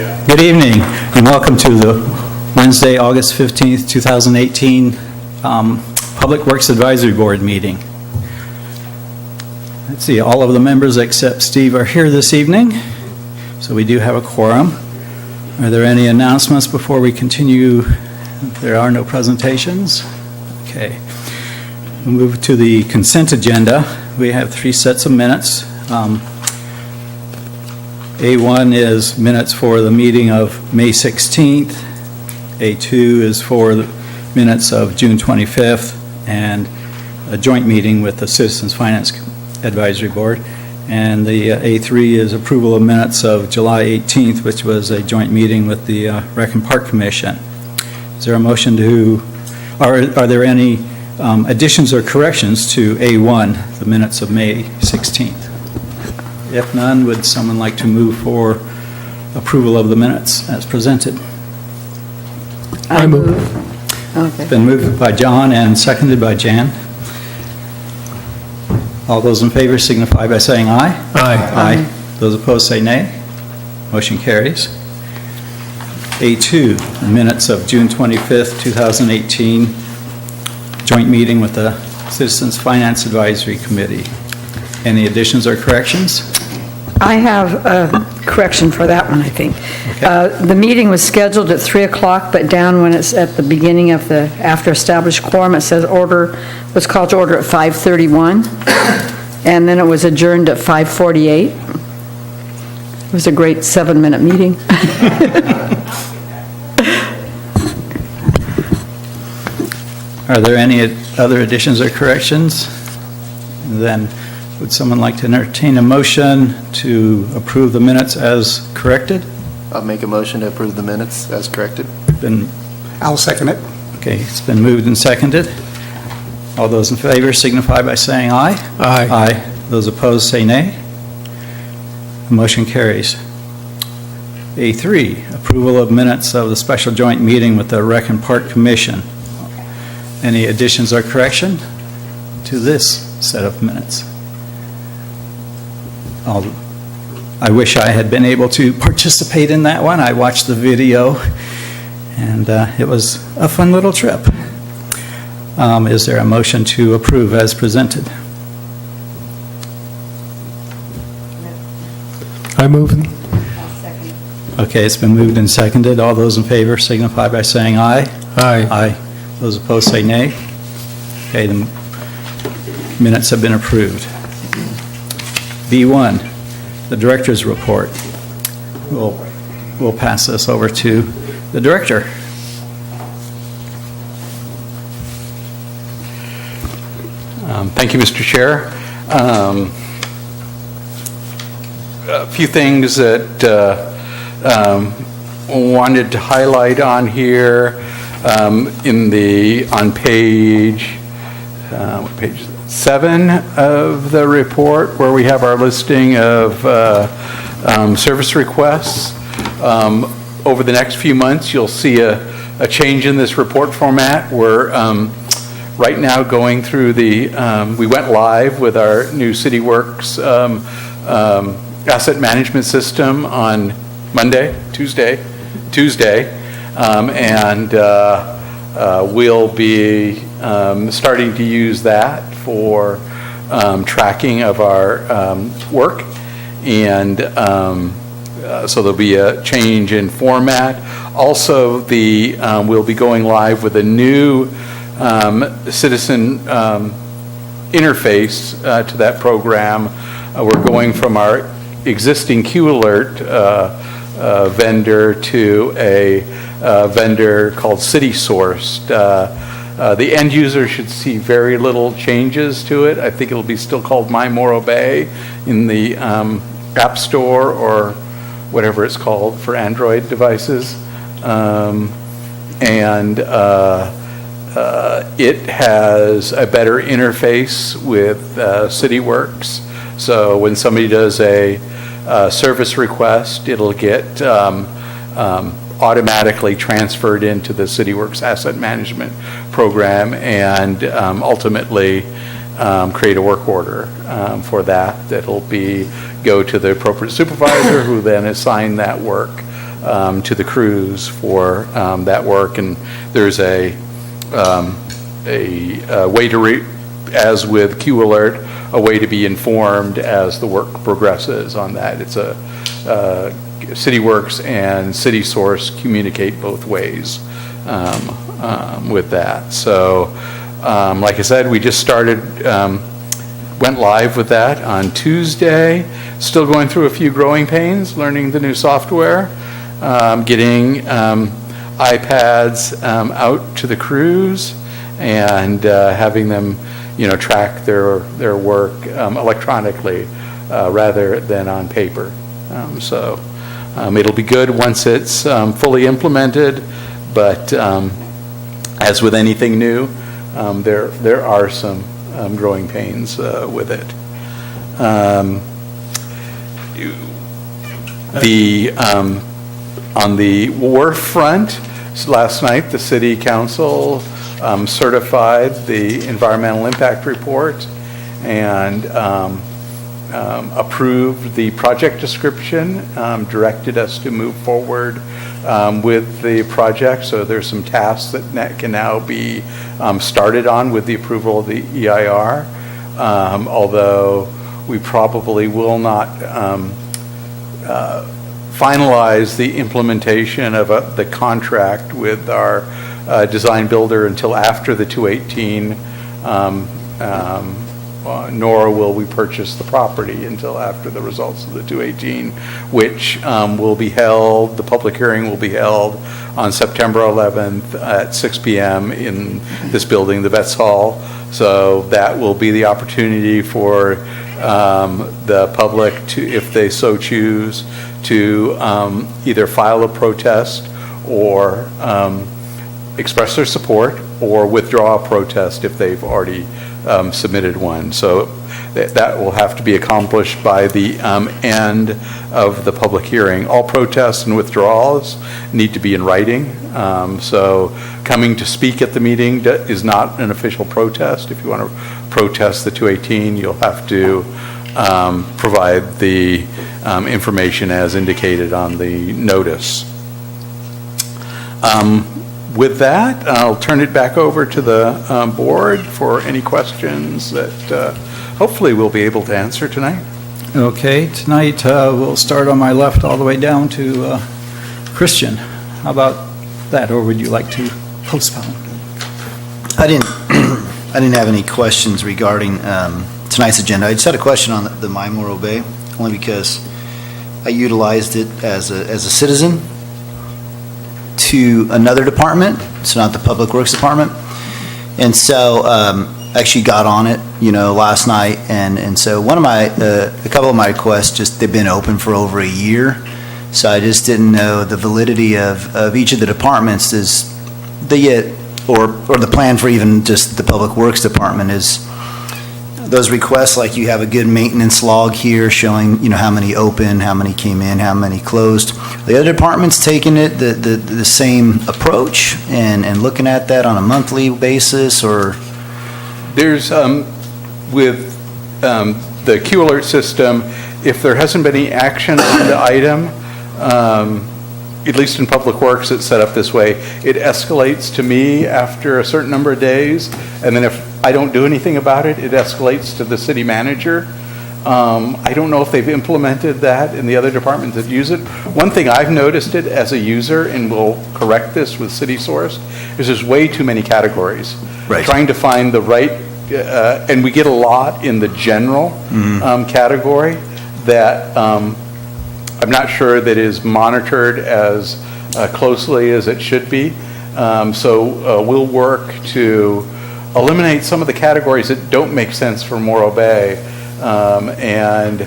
Good evening, and welcome to the Wednesday, August 15th, 2018 Public Works Advisory Board meeting. Let's see, all of the members except Steve are here this evening, so we do have a quorum. Are there any announcements before we continue? There are no presentations. Okay. We'll move to the consent agenda. We have 3 sets of minutes. A1 is minutes for the meeting of May 16th. A2 is for the minutes of June 25th, and a joint meeting with the Citizens Finance Advisory Board. And the A3 is approval of minutes of July 18th, which was a joint meeting with the Rec and Park Commission. Is there a motion to, are there any additions or corrections to A1, the minutes of May 16th? If none, would someone like to move for approval of the minutes as presented? I move. Okay. It's been moved by John and seconded by Jan. All those in favor signify by saying aye. Aye. Aye. Those opposed say nay. Motion carries. A2, minutes of June 25th, 2018, joint meeting with the Citizens Finance Advisory Committee. Any additions or corrections? I have a correction for that one, I think. Okay. The meeting was scheduled at 3 o'clock, but down when it's at the beginning of the after established quorum, it says was called to order at 5:31, and then it was adjourned at 5:48. It was a great 7-minute meeting. Are there any other additions or corrections? Then would someone like to entertain a motion to approve the minutes as corrected? I'll make a motion to approve the minutes as corrected. I'll second it. Okay, it's been moved and seconded. All those in favor signify by saying aye. Aye. Aye. Those opposed say nay. The motion carries. A3, approval of minutes of the special joint meeting with the Rec and Park Commission. Any additions or correction to this set of minutes? I wish I had been able to participate in that one. I watched the video, and it was a fun little trip. Is there a motion to approve as presented? I move. Okay, it's been moved and seconded. All those in favor signify by saying aye. Aye. Aye. Those opposed say nay. Okay, the minutes have been approved. B1, the director's report. We'll pass this over to the director. Thank you, Mr. Chair. A few things that wanted to highlight on here on page 7 of the report, where we have our listing of service requests. Over the next few months, you'll see a change in this report format. We're right now going through we went live with our new CityWorks asset management system on Tuesday, and we'll be starting to use that for tracking of our work, and so there'll be a change in format. Also, we'll be going live with a new citizen interface to that program. We're going from our existing QAlert vendor to a vendor called CitySourced. The end user should see very little changes to it. I think it'll be still called My Morro Bay in the App Store or whatever it's called for Android devices. It has a better interface with CityWorks. So when somebody does a service request, it'll get automatically transferred into the CityWorks asset management program, and ultimately create a work order for that. That'll go to the appropriate supervisor, who then assign that work to the crews for that work. And there's a way to, as with Q Alert, a way to be informed as the work progresses on that. It's a CityWorks and CitySource communicate both ways with that. So, like I said, we just started, went live with that on Tuesday. Still going through a few growing pains, learning the new software, getting iPads out to the crews, and having them, track their work electronically rather than on paper. So it'll be good once it's fully implemented, but as with anything new, there are some growing pains with it. On the wharf front, last night the City Council certified the environmental impact report and approved the project description, directed us to move forward with the project. So there's some tasks that can now be started on with the approval of the EIR, although we probably will not finalize the implementation of the contract with our design builder until after the 218, nor will we purchase the property until after the results of the 218, which will be held, the public hearing will be held on September 11th at 6 p.m. in this building, the Vets Hall. So that will be the opportunity for the public to, if they so choose, to either file a protest or express their support or withdraw a protest if they've already submitted one. So that will have to be accomplished by the end of the public hearing. All protests and withdrawals need to be in writing. So coming to speak at the meeting is not an official protest. If you want to protest the 218, you'll have to provide the information as indicated on the notice. With that, I'll turn it back over to the board for any questions that hopefully we'll be able to answer tonight. Okay, tonight we'll start on my left all the way down to Christian. How about that, or would you like to postpone? I didn't have any questions regarding tonight's agenda. I just had a question on the Memorial Bay, only because I utilized it as a citizen to another department, so not the Public Works Department. And so actually got on it, last night. And so a couple of my requests, just they've been open for over a year. So I just didn't know the validity of each of the departments or the plan for even just the Public Works Department is those requests, like you have a good maintenance log here showing, how many open, how many came in, how many closed. The other department's taking it the same approach and looking at that on a monthly basis, or? There's, with the Q Alert system, if there hasn't been any action on the item, at least in Public Works, it's set up this way. It escalates to me after a certain number of days, and then if I don't do anything about it, it escalates to the city manager. I don't know if they've implemented that in the other departments that use it. One thing I've noticed it as a user, and we'll correct this with CitySource, is there's way too many categories. Right. Trying to find the right, and we get a lot in the general category that I'm not sure that is monitored as closely as it should be. So we'll work to eliminate some of the categories that don't make sense for Morro Bay. And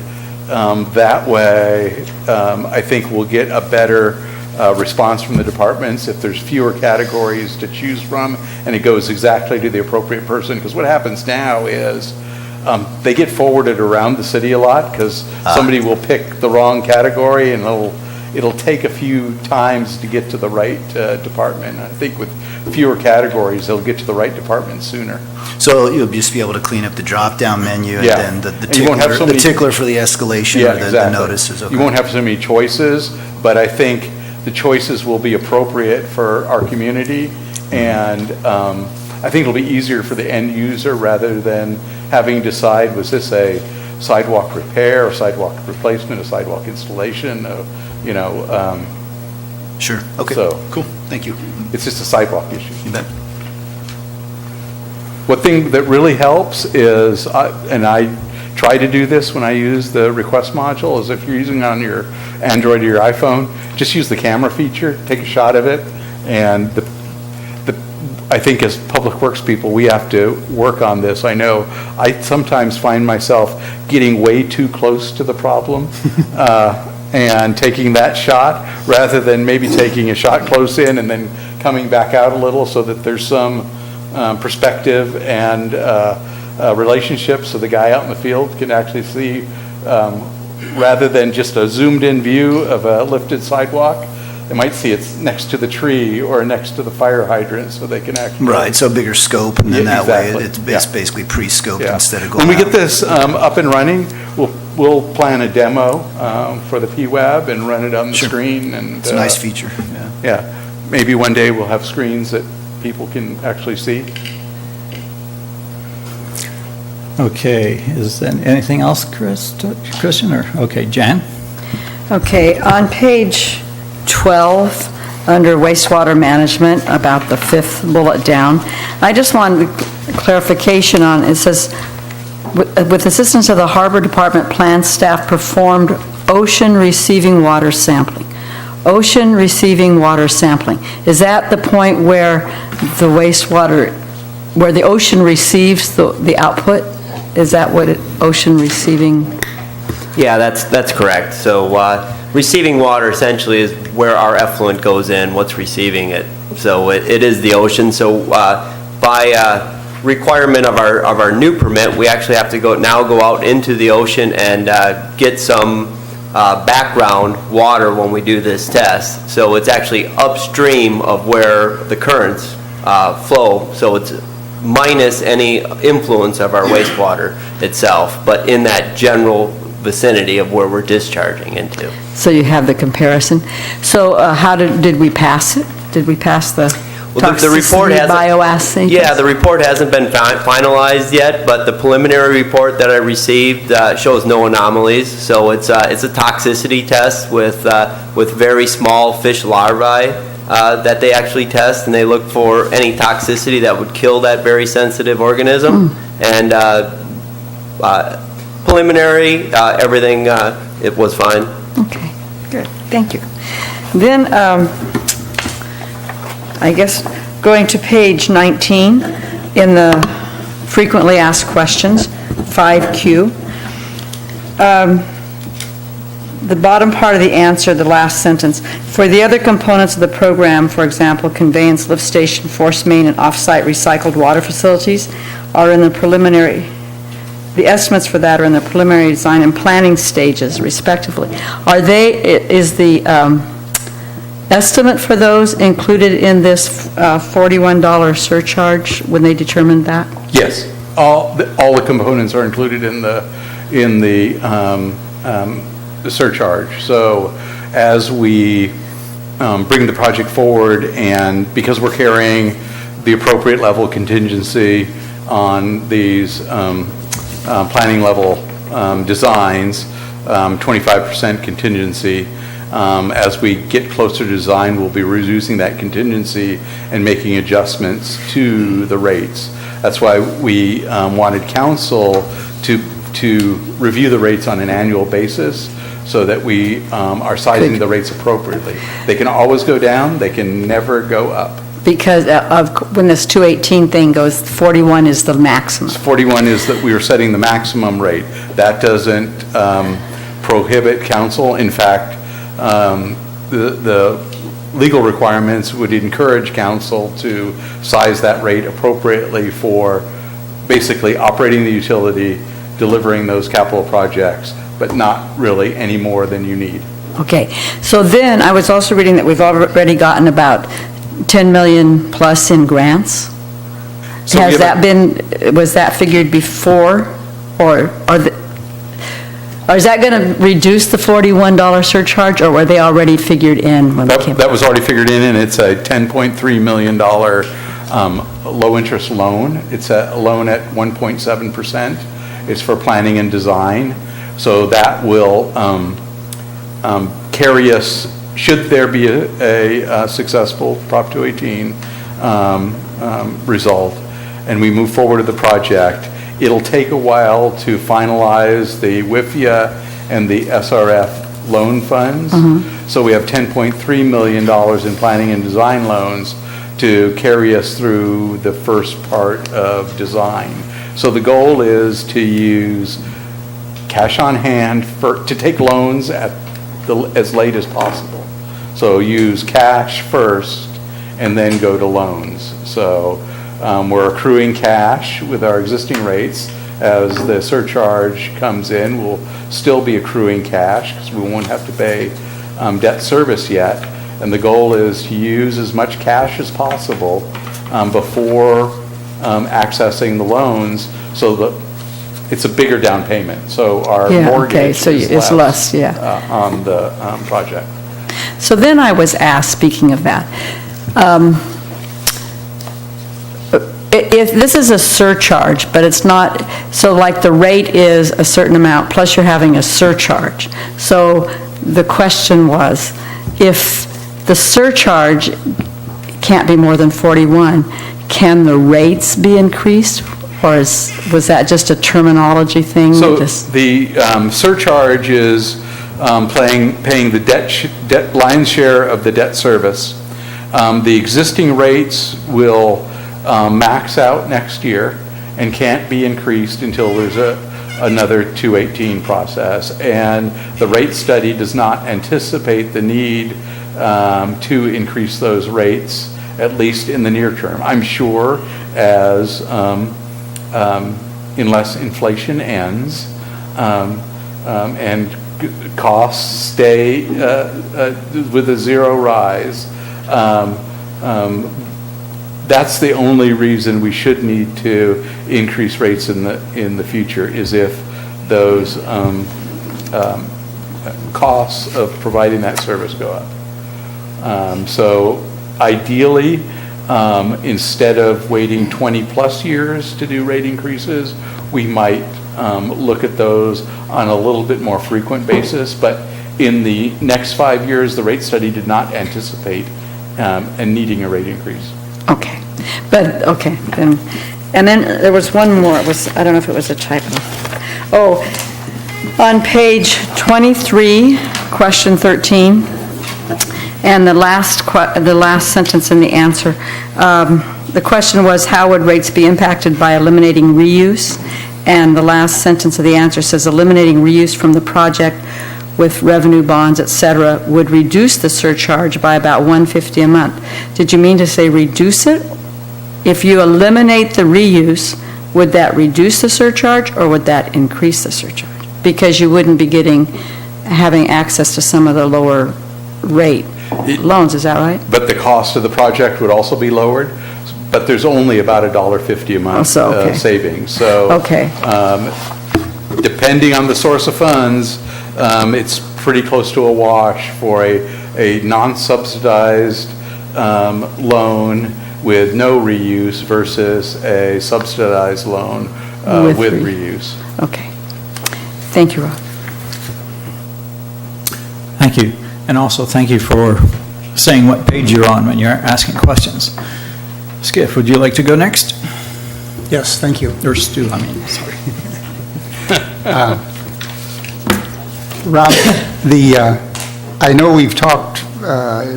that way, I think we'll get a better response from the departments if there's fewer categories to choose from and it goes exactly to the appropriate person. Because what happens now is they get forwarded around the city a lot because somebody will pick the wrong category and it'll take a few times to get to the right department. I think with fewer categories, they'll get to the right department sooner. So you'll just be able to clean up the drop-down menu and Yeah. then the You won't have so tickler, many- the tickler for the escalation or the exactly. notices. Okay. You won't have so many choices, but I think the choices will be appropriate for our community, and I think it'll be easier for the end user rather than having to decide, was this a sidewalk repair, a sidewalk replacement, a sidewalk installation, you know, Sure, okay, So- cool, thank you. it's just a sidewalk issue. You bet. One thing that really helps is, and I try to do this when I use the request module, is if you're using it on your Android or your iPhone, just use the camera feature, take a shot of it, and I think as Public Works people, we have to work on this. I know I sometimes find myself getting way too close to the problem and taking that shot, rather than maybe taking a shot close in and then coming back out a little, so that there's some perspective and relationship, so the guy out in the field can actually see, rather than just a zoomed-in view of a lifted sidewalk. They might see it's next to the tree or next to the fire hydrant, so they can actually... Right, so bigger scope, and then Yeah, that way, exactly. it's Yeah. basically pre-scoped Yeah. instead of going When we out. get this up and running, we'll plan a demo for the PWAB and run it on the Sure. screen, and... It's a nice feature, yeah. Yeah, maybe one day we'll have screens that people can actually see. Okay, is there anything else, Christian, or, okay, Jan? Okay, on page 12, under wastewater management, about the fifth bullet down, I just wanted clarification on, it says, with assistance of the Harbor Department plant staff performed ocean receiving water sampling. Ocean receiving water sampling. Is that the point where the wastewater, where the ocean receives the output? Is that what ocean receiving? Yeah, that's correct. So receiving water essentially is where our effluent goes in, what's receiving it. So it is the ocean. So by requirement of our new permit, we actually have to go out into the ocean and get some background water when we do this test. So it's actually upstream of where the currents flow. So it's minus any influence of our wastewater itself, but in that general vicinity of where we're discharging into. So you have the comparison. So how did we pass it? Did we pass the Well, the report toxicity hasn't- bioassay? Yeah, the report hasn't been finalized yet, but the preliminary report that I received shows no anomalies. So it's a toxicity test with very small fish larvae that they actually test, and they look for any toxicity that would kill that very sensitive organism. And preliminary, everything, it was fine. Okay, good, thank you. Then, I guess, going to page 19, in the frequently asked questions, 5Q. The bottom part of the answer, the last sentence, for the other components of the program, for example, conveyance, lift station, force main, and off-site recycled water facilities, are in the preliminary, the estimates for that are in the preliminary design and planning stages respectively. Is the estimate for those included in this $41 surcharge when they determined that? Yes, all the components are included in the surcharge. So as we bring the project forward, and because we're carrying the appropriate level of contingency on these planning level designs, 25% contingency, as we get closer to design, we'll be reducing that contingency and making adjustments to the rates. That's why we wanted council to review the rates on an annual basis, so that we are sizing the rates appropriately. They can always go down, they can never go up. Because when this 218 thing goes, 41 is the maximum. 41 is that we are setting the maximum rate. That doesn't prohibit council. In fact, the legal requirements would encourage council to size that rate appropriately for basically operating the utility, delivering those capital projects, but not really any more than you need. Okay, so then I was also reading that we've already gotten about 10 million plus in grants. So we Has have that been, was that figured before, or Or is that going to reduce the $41 surcharge, or were they already figured in when we came? That was already figured in, and it's a $10.3 million low-interest loan. It's a loan at 1.7%. It's for planning and design. So that will carry us, should there be a successful Prop 218 result, and we move forward with the project. It'll take a while to finalize the WIFIA and the SRF loan funds. So we have $10.3 million in planning and design loans to carry us through the first part of design. So the goal is to use cash on hand to take loans as late as possible. So use cash first and then go to loans. So we're accruing cash with our existing rates. As the surcharge comes in, we'll still be accruing cash because we won't have to pay debt service yet. And the goal is to use as much cash as possible before accessing the loans, so that it's a bigger down payment. So our Yeah, okay, mortgage so is it's less, yeah. on the project. So then I was asked, speaking of that, if this is a surcharge, but it's not, so like the rate is a certain amount, plus you're having a surcharge. So the question was, if the surcharge can't be more than 41, can the rates be increased? Or was that just a terminology thing? So the surcharge is paying the debt lion's share of the debt service. The existing rates will max out next year and can't be increased until there's another 218 process. And the rate study does not anticipate the need to increase those rates, at least in the near term. I'm sure as unless inflation ends and costs stay with a zero rise, that's the only reason we should need to increase rates in the future, is if those costs of providing that service go up. So ideally, instead of waiting 20-plus years to do rate increases, we might look at those on a little bit more frequent basis. But in the next 5 years, the rate study did not anticipate needing a rate increase. Okay, but, okay, then, and then there was one more, it was, I don't know if it was a typo. Oh, on page 23, question 13, and the last sentence in the answer, the question was, how would rates be impacted by eliminating reuse? And the last sentence of the answer says, eliminating reuse from the project with revenue bonds, et cetera, would reduce the surcharge by about $150 a month. Did you mean to say reduce it? If you eliminate the reuse, would that reduce the surcharge, or would that increase the surcharge? Because you wouldn't be having access to some of the lower rate loans, is that right? But the cost of the project would also be lowered, but there's only about $1.50 a month okay. savings. So Okay. Depending on the source of funds, it's pretty close to a wash for a non-subsidized loan with no reuse versus a subsidized loan with reuse. Okay. Thank you, Rob. Thank you. And also, thank you for saying what page you're on when you're asking questions. Skiff, would you like to go next? Yes, thank you. Or Stu, I mean, sorry. Rob, I know we've talked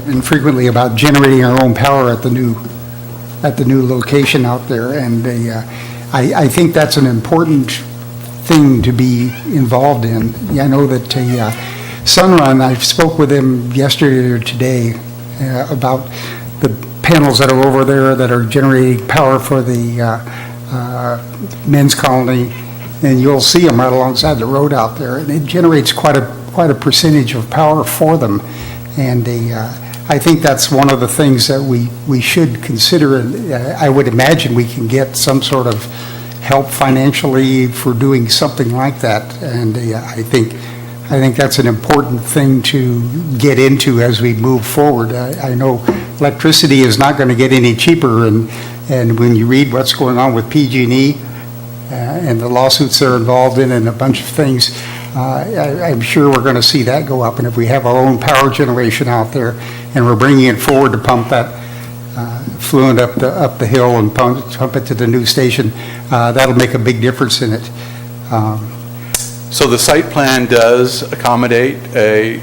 infrequently about generating our own power at the new location out there, and I think that's an important thing to be involved in. I know that Sunrun, I spoke with them yesterday or today about the panels that are over there that are generating power for the men's colony, and you'll see them right alongside the road out there, and it generates quite a percentage of power for them. And I think that's one of the things that we should consider. And I would imagine we can get some sort of help financially for doing something like that. And I think that's an important thing to get into as we move forward. I know electricity is not going to get any cheaper, and when you read what's going on with PG&E and the lawsuits they're involved in and a bunch of things, I'm sure we're going to see that go up. And if we have our own power generation out there and we're bringing it forward to pump that fluent up the hill and pump it to the new station, that'll make a big difference in it. So the site plan does accommodate a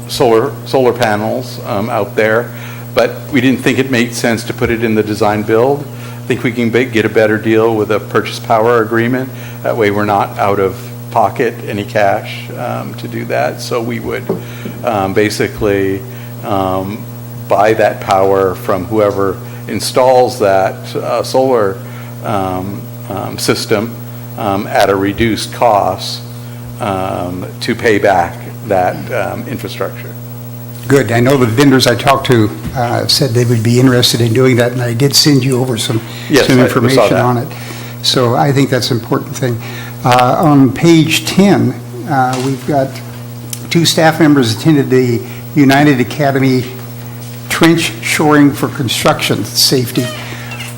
solar panels out there, but we didn't think it made sense to put it in the design build. I think we can get a better deal with a purchase power agreement. That way we're not out of pocket any cash to do that. So we would basically buy that power from whoever installs that solar system at a reduced cost to pay back that infrastructure. Good. I know the vendors I talked to said they would be interested in doing that, and I did send you over some Yes, I saw information that. on it. So I think that's an important thing. On page 10, we've got 2 staff members attended the United Academy Trench Shoring for Construction Safety.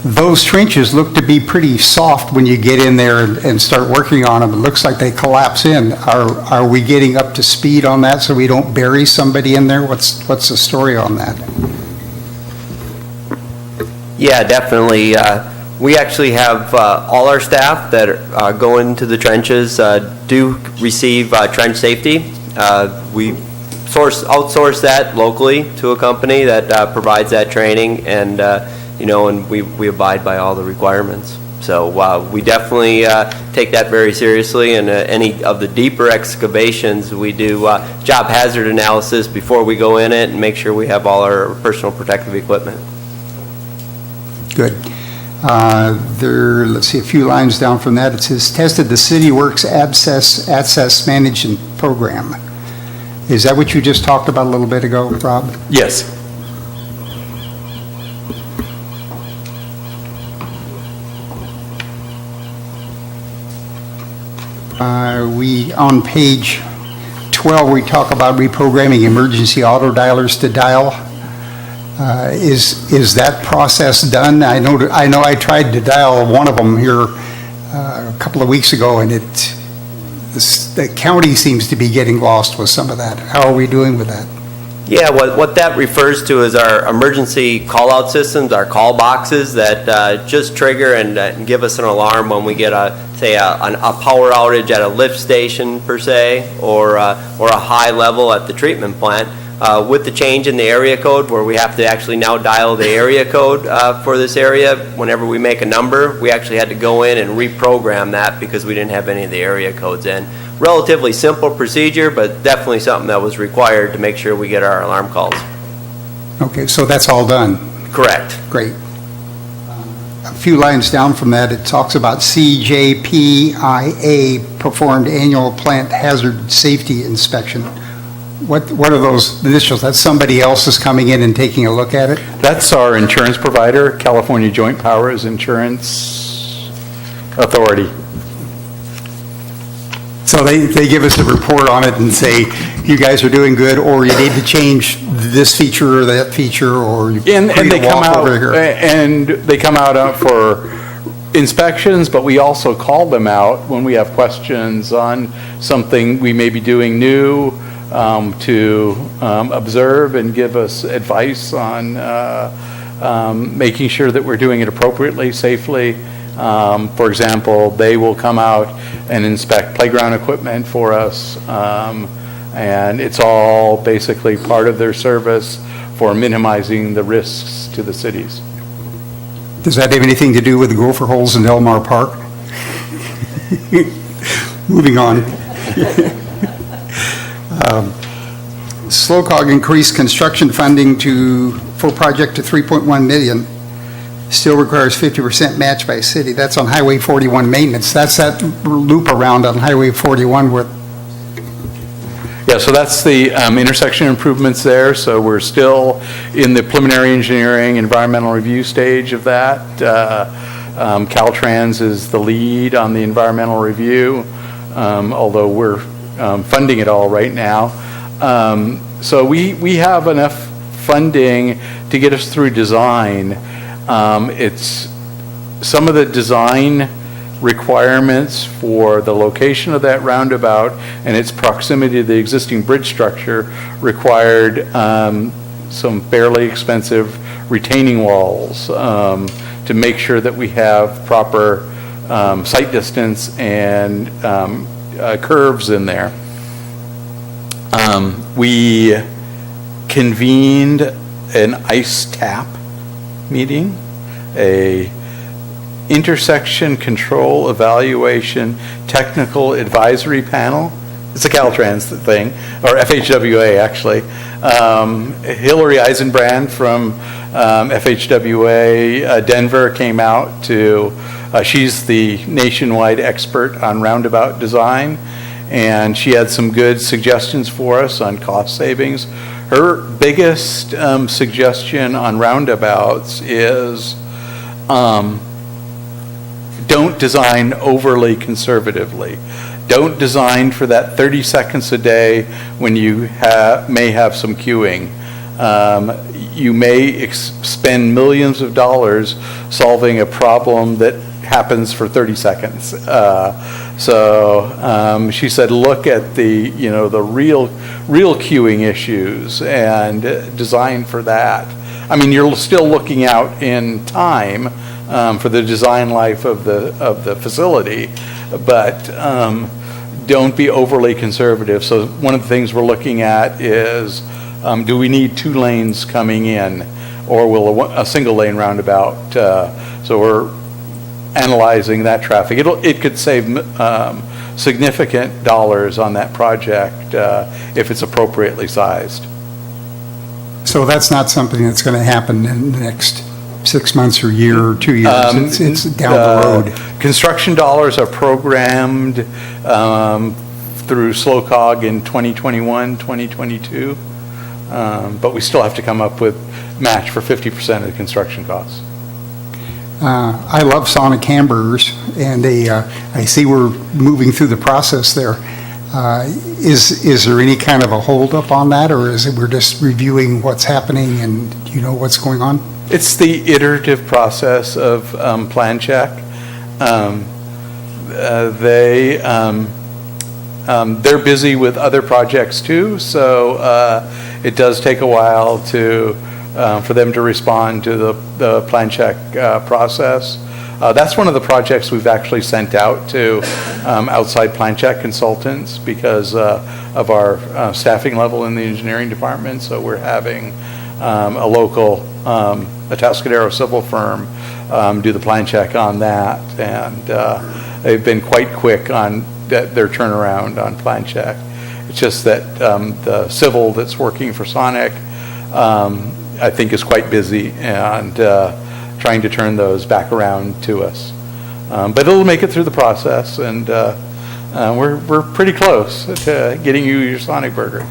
Those trenches look to be pretty soft when you get in there and start working on them. It looks like they collapse in. Are we getting up to speed on that so we don't bury somebody in there? What's the story on that? Yeah, definitely. We actually have all our staff that go into the trenches do receive trench safety. We outsource that locally to a company that provides that training, and and we abide by all the requirements. So we definitely take that very seriously, and any of the deeper excavations, we do job hazard analysis before we go in it and make sure we have all our personal protective equipment. Good. Let's see, a few lines down from that, it says, tested the City Works Access Management Program. Is that what you just talked about a little bit ago, Rob? Yes. On page 12, we talk about reprogramming emergency auto dialers to dial. Is that process done? I know I tried to dial one of them here a couple of weeks ago, and the county seems to be getting lost with some of that. How are we doing with that? Yeah, what that refers to is our emergency call-out systems, our call boxes that just trigger and give us an alarm when we get a power outage at a lift station per se, or a high level at the treatment plant. With the change in the area code, where we have to actually now dial the area code for this area, whenever we make a number, we actually had to go in and reprogram that because we didn't have any of the area codes in. Relatively simple procedure, but definitely something that was required to make sure we get our alarm calls. Okay, so that's all done. Correct. Great. A few lines down from that, it talks about CJPIA performed annual plant hazard safety inspection. What are those initials? That's somebody else is coming in and taking a look at it? That's our insurance provider, California Joint Powers Insurance Authority. So they give us a report on it and say, you guys are doing good, or you need to change this feature or that feature, or you And need they to come walk out, over here. and they come out for inspections, but we also call them out when we have questions on something we may be doing new, to observe and give us advice on making sure that we're doing it appropriately, safely. For example, they will come out and inspect playground equipment for us, and it's all basically part of their service for minimizing the risks to the cities. Does that have anything to do with the gopher holes in Elmar Park? Moving on. SLOCOG increased construction funding for project to $3.1 million. Still requires 50% match by city. That's on Highway 41 maintenance. That's that loop around on Highway 41 where, Yeah, so that's the intersection improvements there, so we're still in the preliminary engineering, environmental review stage of that. Caltrans is the lead on the environmental review, although we're funding it all right now. So we have enough funding to get us through design. It's some of the design requirements for the location of that roundabout and its proximity to the existing bridge structure required some fairly expensive retaining walls to make sure that we have proper sight distance and curves in there. We convened an ICE TAP meeting, a Intersection Control Evaluation Technical Advisory Panel. It's a Caltrans thing, or FHWA, actually. Hillary Eisenbrand from FHWA Denver came out to, she's the nationwide expert on roundabout design, and she had some good suggestions for us on cost savings. Her biggest suggestion on roundabouts is don't design overly conservatively. Don't design for that 30 seconds a day when you may have some queuing. You may spend millions of dollars solving a problem that happens for 30 seconds. So she said, look at the real queuing issues and design for that. I mean, you're still looking out in time for the design life of the facility, but don't be overly conservative. So one of the things we're looking at is, do we need 2 lanes coming in, or will a single lane roundabout? So we're analyzing that traffic. It could save significant dollars on that project if it's appropriately sized. So that's not something that's going to happen in the next 6 months or a year or 2 years. It's down the road. Construction dollars are programmed through SLOCOG in 2021, 2022, but we still have to come up with match for 50% of the construction costs. I love sonic hamburgers, and I see we're moving through the process there. Is there any kind of a holdup on that, or is it we're just reviewing what's happening and you know what's going on? It's the iterative process of plan check. They're busy with other projects too, so it does take a while for them to respond to the plan check process. That's one of the projects we've actually sent out to outside plan check consultants because of our staffing level in the engineering department. So we're having a local Atascadero civil firm do the plan check on that, and they've been quite quick on their turnaround on plan check. It's just that the civil that's working for Sonic, I think, is quite busy and trying to turn those back around to us. But it'll make it through the process, and we're pretty close to getting you your Sonic burger.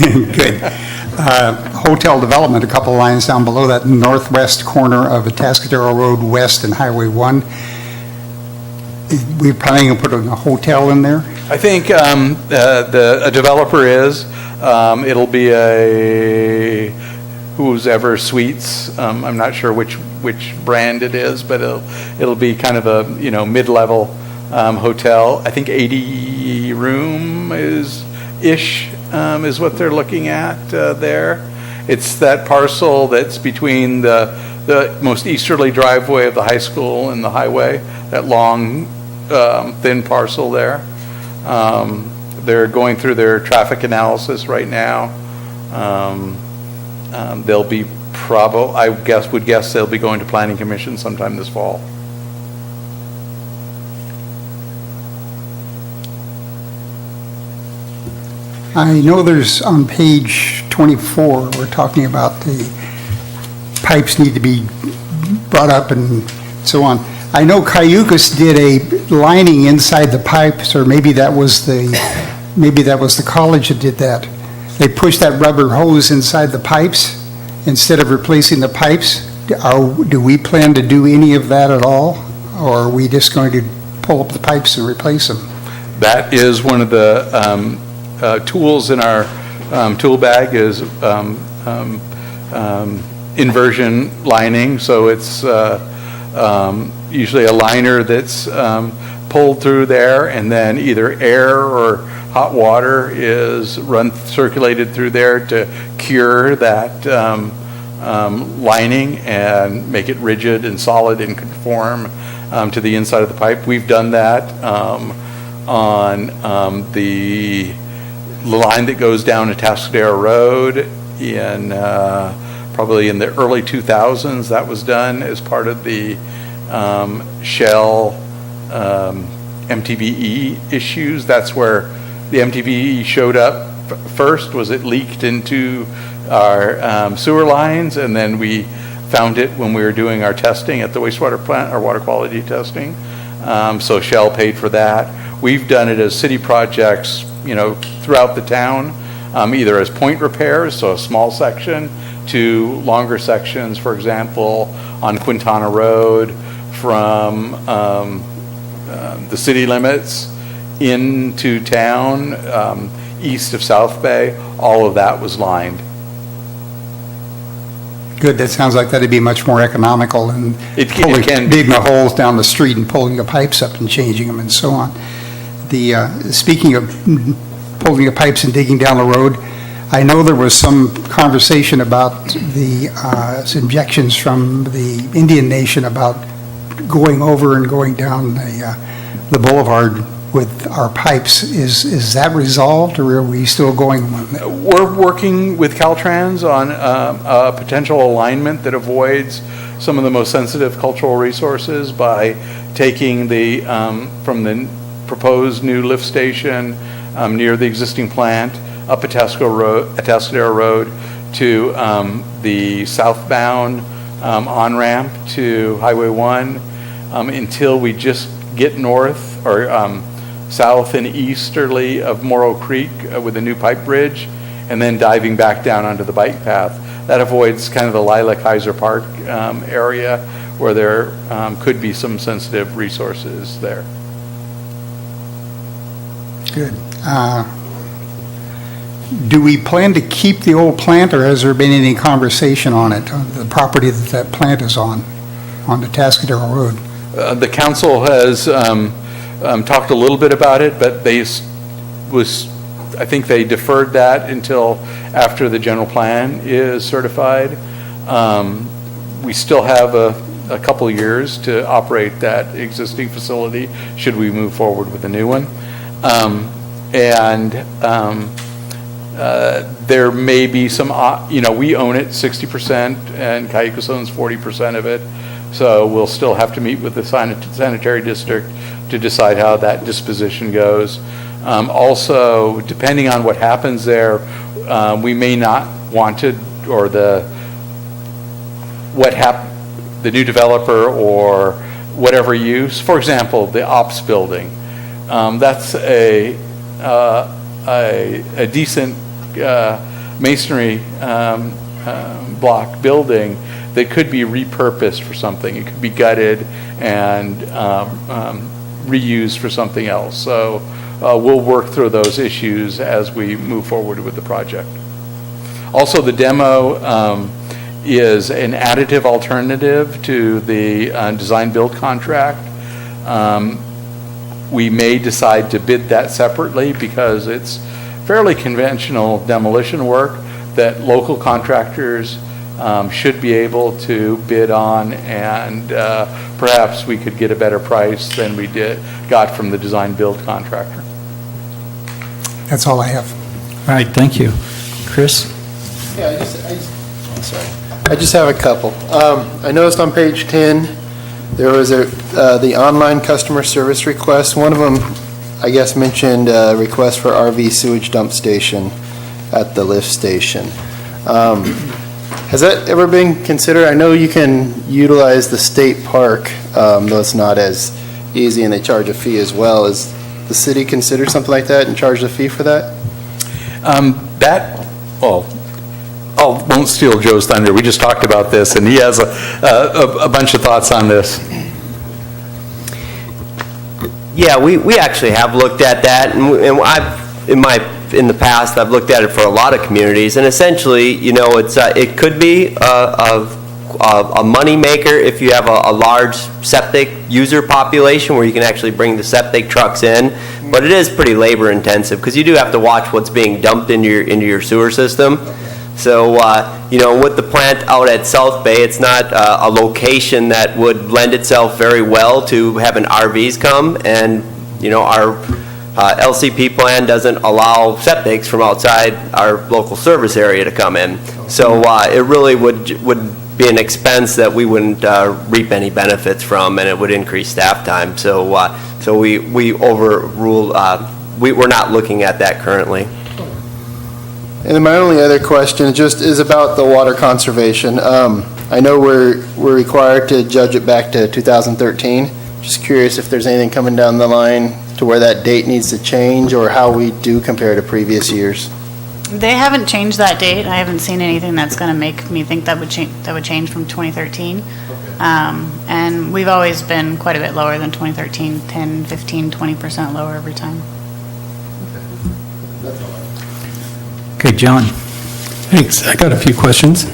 Good. Hotel development, a couple of lines down below that, northwest corner of Atascadero Road West and Highway 1. We're planning on putting a hotel in there? I think a developer is. It'll be a Who's Ever Suites. I'm not sure which brand it is, but it'll be kind of a mid-level hotel. I think 80 room is what they're looking at there. It's that parcel that's between the most easterly driveway of the high school and the highway, that long, thin parcel there. They're going through their traffic analysis right now. They'll be would guess they'll be going to Planning Commission sometime this fall. I know there's on page 24, we're talking about the pipes need to be brought up and so on. I know Cayucas did a lining inside the pipes, or maybe that was the college that did that. They pushed that rubber hose inside the pipes instead of replacing the pipes. Do we plan to do any of that at all? Or are we just going to pull up the pipes and replace them? That is one of the tools in our tool bag is inversion lining. So it's usually a liner that's pulled through there, and then either air or hot water is circulated through there to cure that lining and make it rigid and solid and conform to the inside of the pipe. We've done that on the line that goes down to Tascadero Road in probably in the early 2000s. That was done as part of the Shell MTBE issues. That's where the MTBE showed up first. Was it leaked into our sewer lines, and then we found it when we were doing our testing at the wastewater plant, our water quality testing. So Shell paid for that. We've done it as city projects, throughout the town, either as point repairs, so a small section, to longer sections, for example, on Quintana Road from the city limits into town, east of South Bay. All of that was lined. Good, that sounds like that'd be much more economical than It can be. digging the holes down the street and pulling the pipes up and changing them and so on. Speaking of pulling the pipes and digging down the road, I know there was some conversation about the injections from the Indian Nation about going over and going down the boulevard with our pipes. Is that resolved, or are we still going on that? We're working with Caltrans on a potential alignment that avoids some of the most sensitive cultural resources by taking the, from the proposed new lift station near the existing plant up Atascadero Road to the southbound on-ramp to Highway 1 until we just get north or south and easterly of Morrow Creek with a new pipe bridge, and then diving back down onto the bike path. That avoids kind of the Lila Kaiser Park area where there could be some sensitive resources there. Good. Do we plan to keep the old plant, or has there been any conversation on it, on the property that plant is on the Tascadero Road? The council has talked a little bit about it, but I think they deferred that until after the general plan is certified. We still have a couple of years to operate that existing facility should we move forward with a new one. There may be some, we own it 60% and Cayucos owns 40% of it. So we'll still have to meet with the sanitary district to decide how that disposition goes. Also, depending on what happens there, we may not want to, or the new developer or whatever use. For example, the ops building. That's a decent masonry block building that could be repurposed for something. It could be gutted and reused for something else. So we'll work through those issues as we move forward with the project. Also, the demo is an additive alternative to the design-build contract. We may decide to bid that separately because it's fairly conventional demolition work that local contractors should be able to bid on, and perhaps we could get a better price than we got from the design-build contractor. That's all I have. All right, thank you. Chris? Yeah, I just have a couple. I noticed on page 10, there was the online customer service request. One of them, I guess, mentioned a request for RV sewage dump station at the lift station. Has that ever been considered? I know you can utilize the state park, though it's not as easy and they charge a fee as well. Is the city consider something like that and charge a fee for that? won't steal Joe's thunder. We just talked about this, and he has a bunch of thoughts on this. Yeah, we actually have looked at that, and I've, in the past, I've looked at it for a lot of communities, and essentially, it could be a money maker if you have a large septic user population where you can actually bring the septic trucks in, but it is pretty labor intensive, because you do have to watch what's being dumped into your sewer system. So, with the plant out at South Bay, it's not a location that would lend itself very well to having RVs come, and, our LCP plan doesn't allow septics from outside our local service area to come in. So, it really would be an expense that we wouldn't reap any benefits from, and it would increase staff time. So, we overrule, we're not looking at that currently. And then my only other question just is about the water conservation. I know we're required to judge it back to 2013. Just curious if there's anything coming down the line to where that date needs to change, or how we do compare to previous years. They haven't changed that date. I haven't seen anything that's going to make me think that would change from 2013. And we've always been quite a bit lower than 2013, 10, 15, 20% lower every time. Okay, John. Thanks. I got a few questions.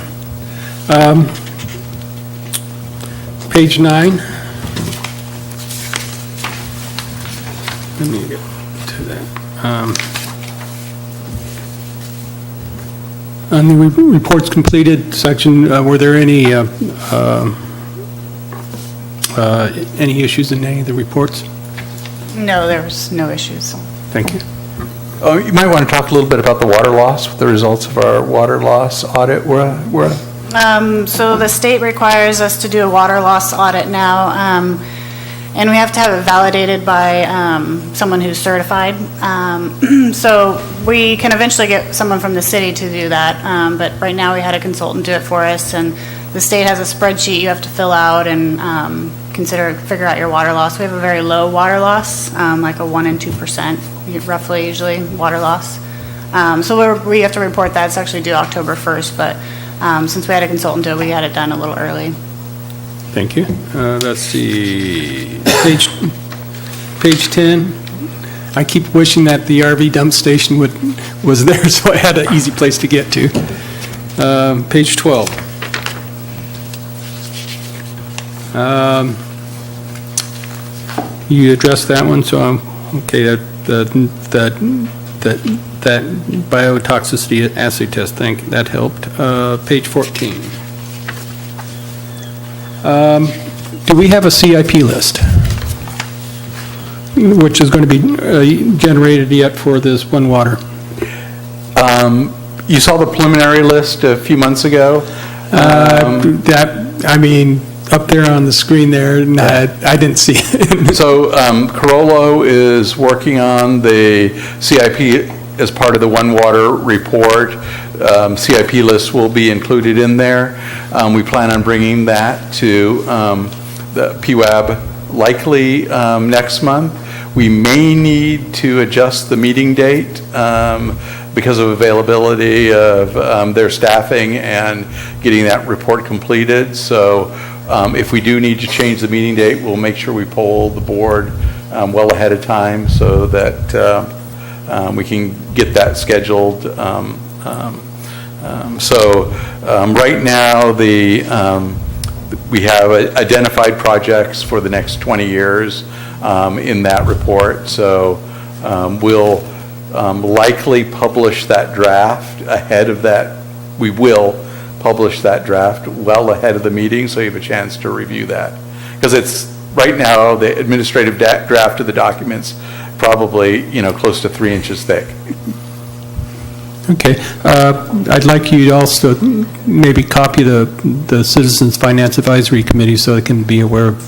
Page 9. Let me get to that. On the reports completed section, were there any issues in any of the reports? No, there was no issues. Thank you. Oh, you might want to talk a little bit about the water loss, the results of our water loss audit. So the state requires us to do a water loss audit now, and we have to have it validated by someone who's certified. So we can eventually get someone from the city to do that, but right now we had a consultant do it for us, and the state has a spreadsheet you have to fill out and figure out your water loss. We have a very low water loss, like a 1% and 2%, roughly, usually, water loss. So we have to report that. It's actually due October 1st, but since we had a consultant do it, we had it done a little early. Thank you. Let's see, page 10. I keep wishing that the RV dump station was there, so I had an easy place to get to. Page 12. You addressed that one, so okay. That biotoxicity assay test, that helped. Page 14. Do we have a CIP list, which is going to be generated yet for this One Water? You saw the preliminary list a few months ago. Up there on the screen there, I didn't see it. So Carollo is working on the CIP as part of the One Water report. CIP list will be included in there. We plan on bringing that to the PWAB likely next month. We may need to adjust the meeting date because of availability of their staffing and getting that report completed. So if we do need to change the meeting date, we'll make sure we poll the board well ahead of time so that we can get that scheduled. Right now, we have identified projects for the next 20 years in that report. So we'll likely publish that draft ahead of that. We will publish that draft well ahead of the meeting, so you have a chance to review that. Because it's, right now, the administrative draft of the document's probably, close to 3 inches thick. Okay. I'd like you to also maybe copy the Citizens Finance Advisory Committee so they can be aware of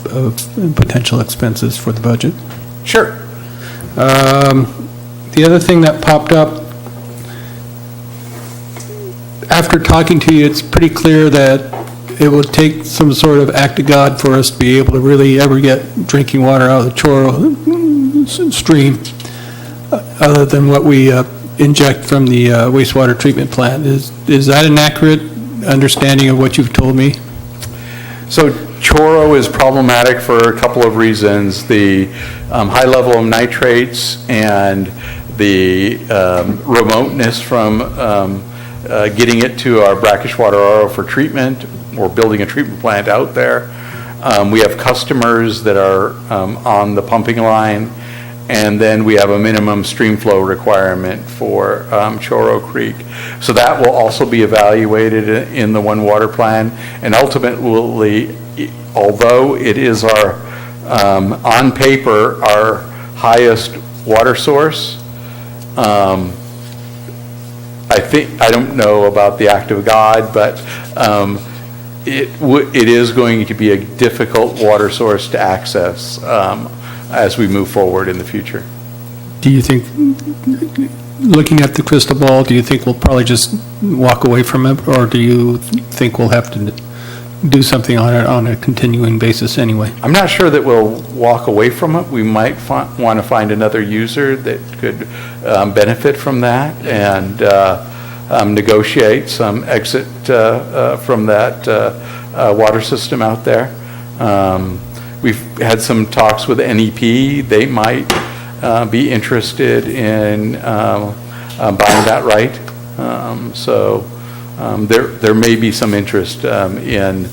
potential expenses for the budget. Sure. The other thing that popped up, after talking to you, it's pretty clear that it will take some sort of act of God for us to be able to really ever get drinking water out of the Choro stream, other than what we inject from the wastewater treatment plant. Is that an accurate understanding of what you've told me? So Choro is problematic for a couple of reasons. The high level of nitrates and the remoteness from getting it to our brackish water RO for treatment, or building a treatment plant out there. We have customers that are on the pumping line, and then we have a minimum stream flow requirement for Choro Creek. So that will also be evaluated in the One Water Plan, and ultimately, although it is our, on paper, our highest water source, I don't know about the act of God, but it is going to be a difficult water source to access as we move forward in the future. Do you think, looking at the crystal ball, do you think we'll probably just walk away from it, or do you think we'll have to do something on it on a continuing basis anyway? I'm not sure that we'll walk away from it. We might want to find another user that could benefit from that and negotiate some exit from that water system out there. We've had some talks with NEP. They might be interested in buying that right. So there may be some interest in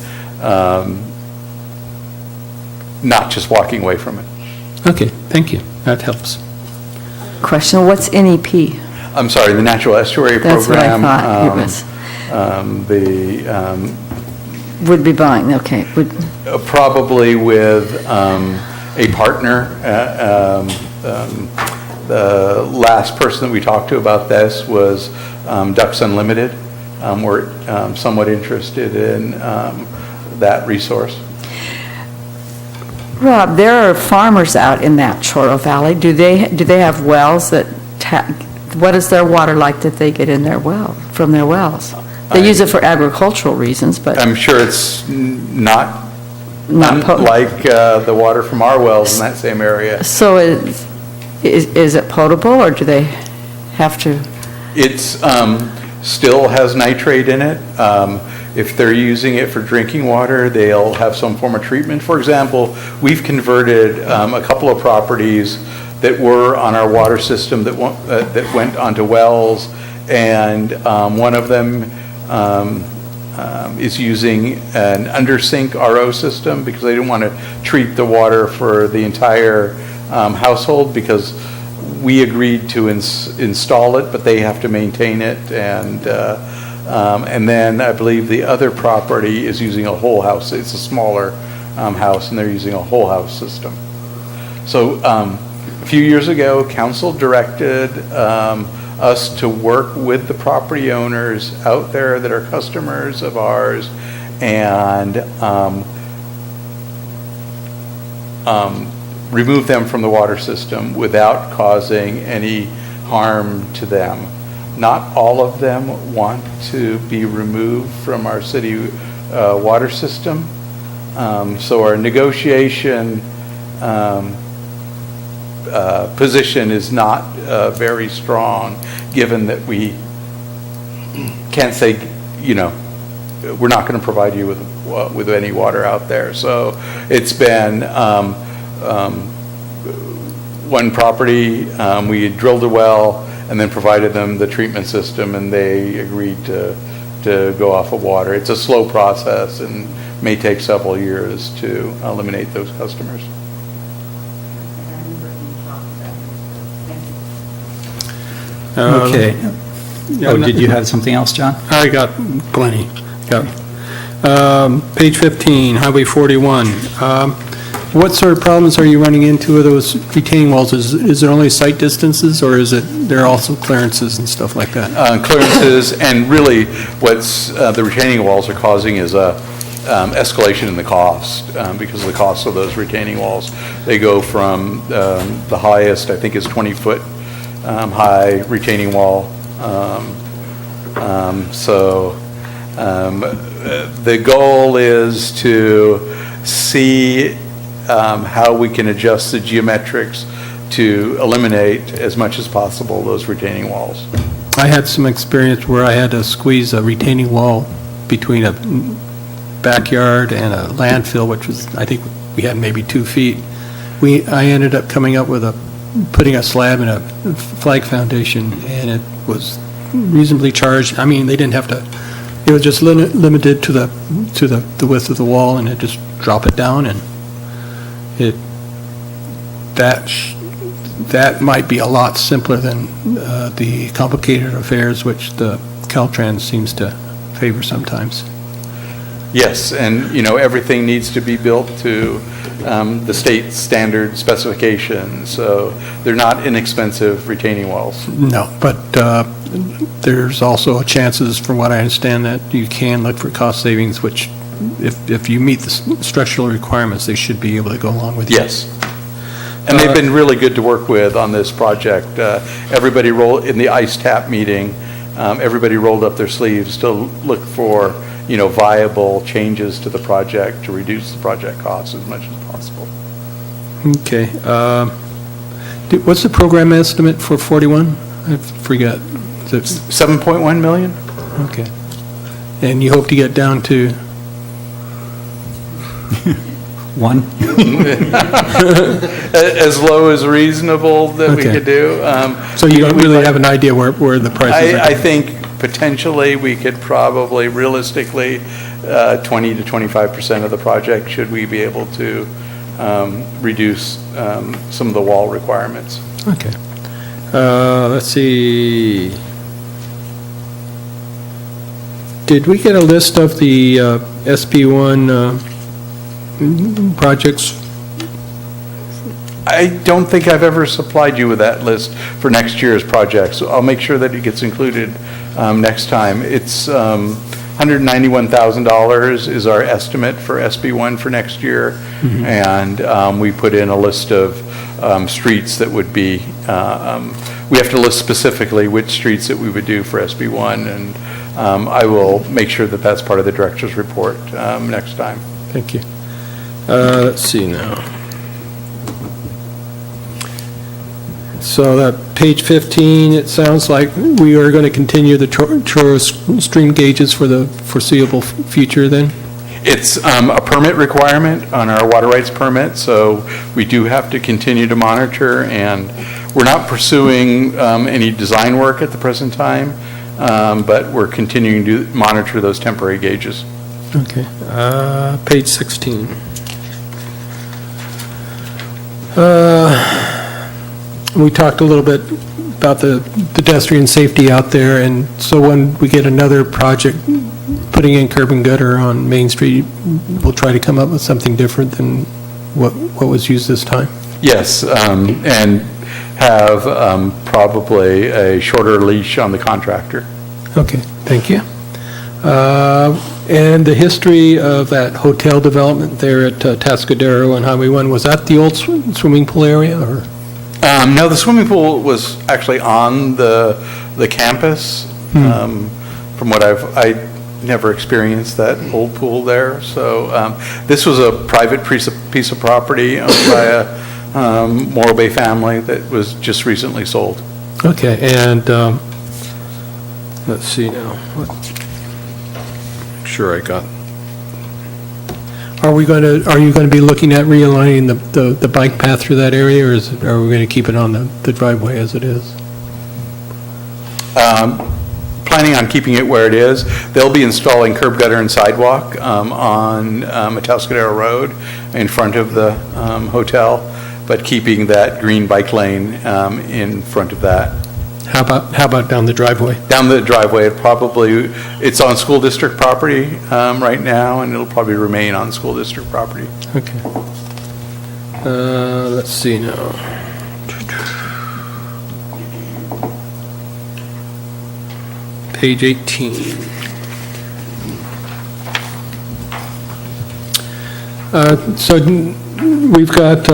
not just walking away from it. Okay, thank you. That helps. Question, what's NEP? I'm sorry, the Natural Estuary That's what I Program. thought it was. Would be buying, okay. Probably with a partner. The last person that we talked to about this was Ducks Unlimited. We're somewhat interested in that resource. Rob, there are farmers out in that Choro Valley. Do they have wells that, what is their water like that they get in their well, from their wells? They use it for agricultural reasons, but I'm sure it's not potent. like the water from our wells in that same area. So is it potable, or do they have to? It's still has nitrate in it. If they're using it for drinking water, they'll have some form of treatment. For example, we've converted a couple of properties that were on our water system that went onto wells, and one of them is using an under-sink RO system because they didn't want to treat the water for the entire household, because we agreed to install it, but they have to maintain it. And then I believe the other property is using a whole house. It's a smaller house, and they're using a whole house system. So a few years ago, council directed us to work with the property owners out there that are customers of ours, and remove them from the water system without causing any harm to them. Not all of them want to be removed from our city water system. So our negotiation position is not very strong, given that we can't say, we're not going to provide you with any water out there. So it's been one property, we drilled a well and then provided them the treatment system, and they agreed to go off of water. It's a slow process and may take several years to eliminate those customers. Okay. Did you have something else, John? I got plenty. Page 15, Highway 41. What sort of problems are you running into with those retaining walls? Is there only site distances, or is it there are also clearances and stuff like that? Clearances, and really what's the retaining walls are causing is a escalation in the cost because of the cost of those retaining walls. They go from the highest, I think, is 20-foot high retaining wall. The goal is to see how we can adjust the geometrics to eliminate as much as possible those retaining walls. I had some experience where I had to squeeze a retaining wall between a backyard and a landfill, which was, I think we had maybe 2 feet. I ended up coming up with putting a slab in a flag foundation, and it was reasonably charged. I mean, they didn't have to, it was just limited to the width of the wall, and it just drop it down, and that might be a lot simpler than the complicated affairs which the Caltrans seems to favor sometimes. Yes, and, everything needs to be built to the state standard specifications, so they're not inexpensive retaining walls. No, but there's also chances, from what I understand, that you can look for cost savings, which if you meet the structural requirements, they should be able to go along with you. Yes. And they've been really good to work with on this project. Everybody in the ICE TAP meeting, everybody rolled up their sleeves to look for, viable changes to the project to reduce the project costs as much as possible. Okay. What's the program estimate for 41? I forget. Is it 7.1 million? Okay. And you hope to get down to? 1? As low as reasonable that we Okay. could do. So you don't really have an idea where the prices are? I think potentially we could probably realistically 20 to 25% of the project, should we be able to reduce some of the wall requirements. Okay. Let's see. Did we get a list of the SB1 projects? I don't think I've ever supplied you with that list for next year's projects, so I'll make sure that it gets included next time. It's $191,000 is our estimate for SB1 for next year, and we put in a list of streets that would be, we have to list specifically which streets that we would do for SB1, and I will make sure that that's part of the director's report next time. Thank you. Let's see now. So that page 15, it sounds like we are going to continue the Truro stream gauges for the foreseeable future then? It's a permit requirement on our water rights permit, so we do have to continue to monitor, and we're not pursuing any design work at the present time, but we're continuing to monitor those temporary gauges. Okay. Page 16. We talked a little bit about the pedestrian safety out there, and so when we get another project putting in curb and gutter on Main Street, we'll try to come up with something different than what was used this time. Yes, and have probably a shorter leash on the contractor. Okay, thank you. And the history of that hotel development there at Tascadero and Highway 1, was that the old swimming pool area, or? No, the swimming pool was actually on the campus. From what I never experienced that old pool there. So this was a private piece of property owned by a Morro Bay family that was just recently sold. Okay, and let's see now. Make sure I got. Are you going to be looking at realigning the bike path through that area, or are we going to keep it on the driveway as it is? Planning on keeping it where it is. They'll be installing curb gutter and sidewalk on Atascadero Road in front of the hotel, but keeping that green bike lane in front of that. How about down the driveway? Down the driveway, it's on school district property right now, and it'll probably remain on school district property. Okay. Let's see now. Page 18. So we've got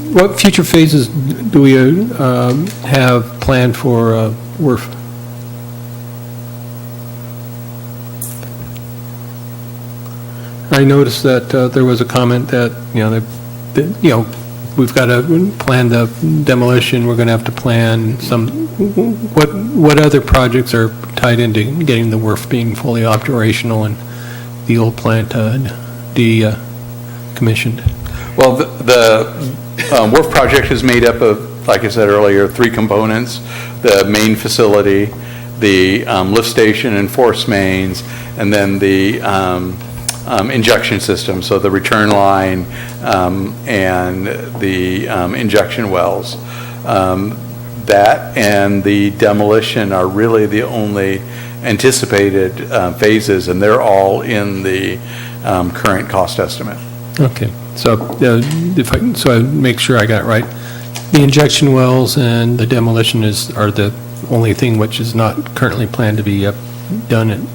what future phases do we have planned for WRF? I noticed that there was a comment that, we've got to plan the demolition, we're going to have to plan what other projects are tied into getting the wharf being fully operational and the old plant decommissioned? Well, the wharf project is made up of, like I said earlier, 3 components: the main facility, the lift station and force mains, and then the injection system, so the return line and the injection wells. That and the demolition are really the only anticipated phases, and they're all in the current cost estimate. Okay, so so I make sure I got it right. The injection wells and the demolition are the only thing which is not currently planned to be done in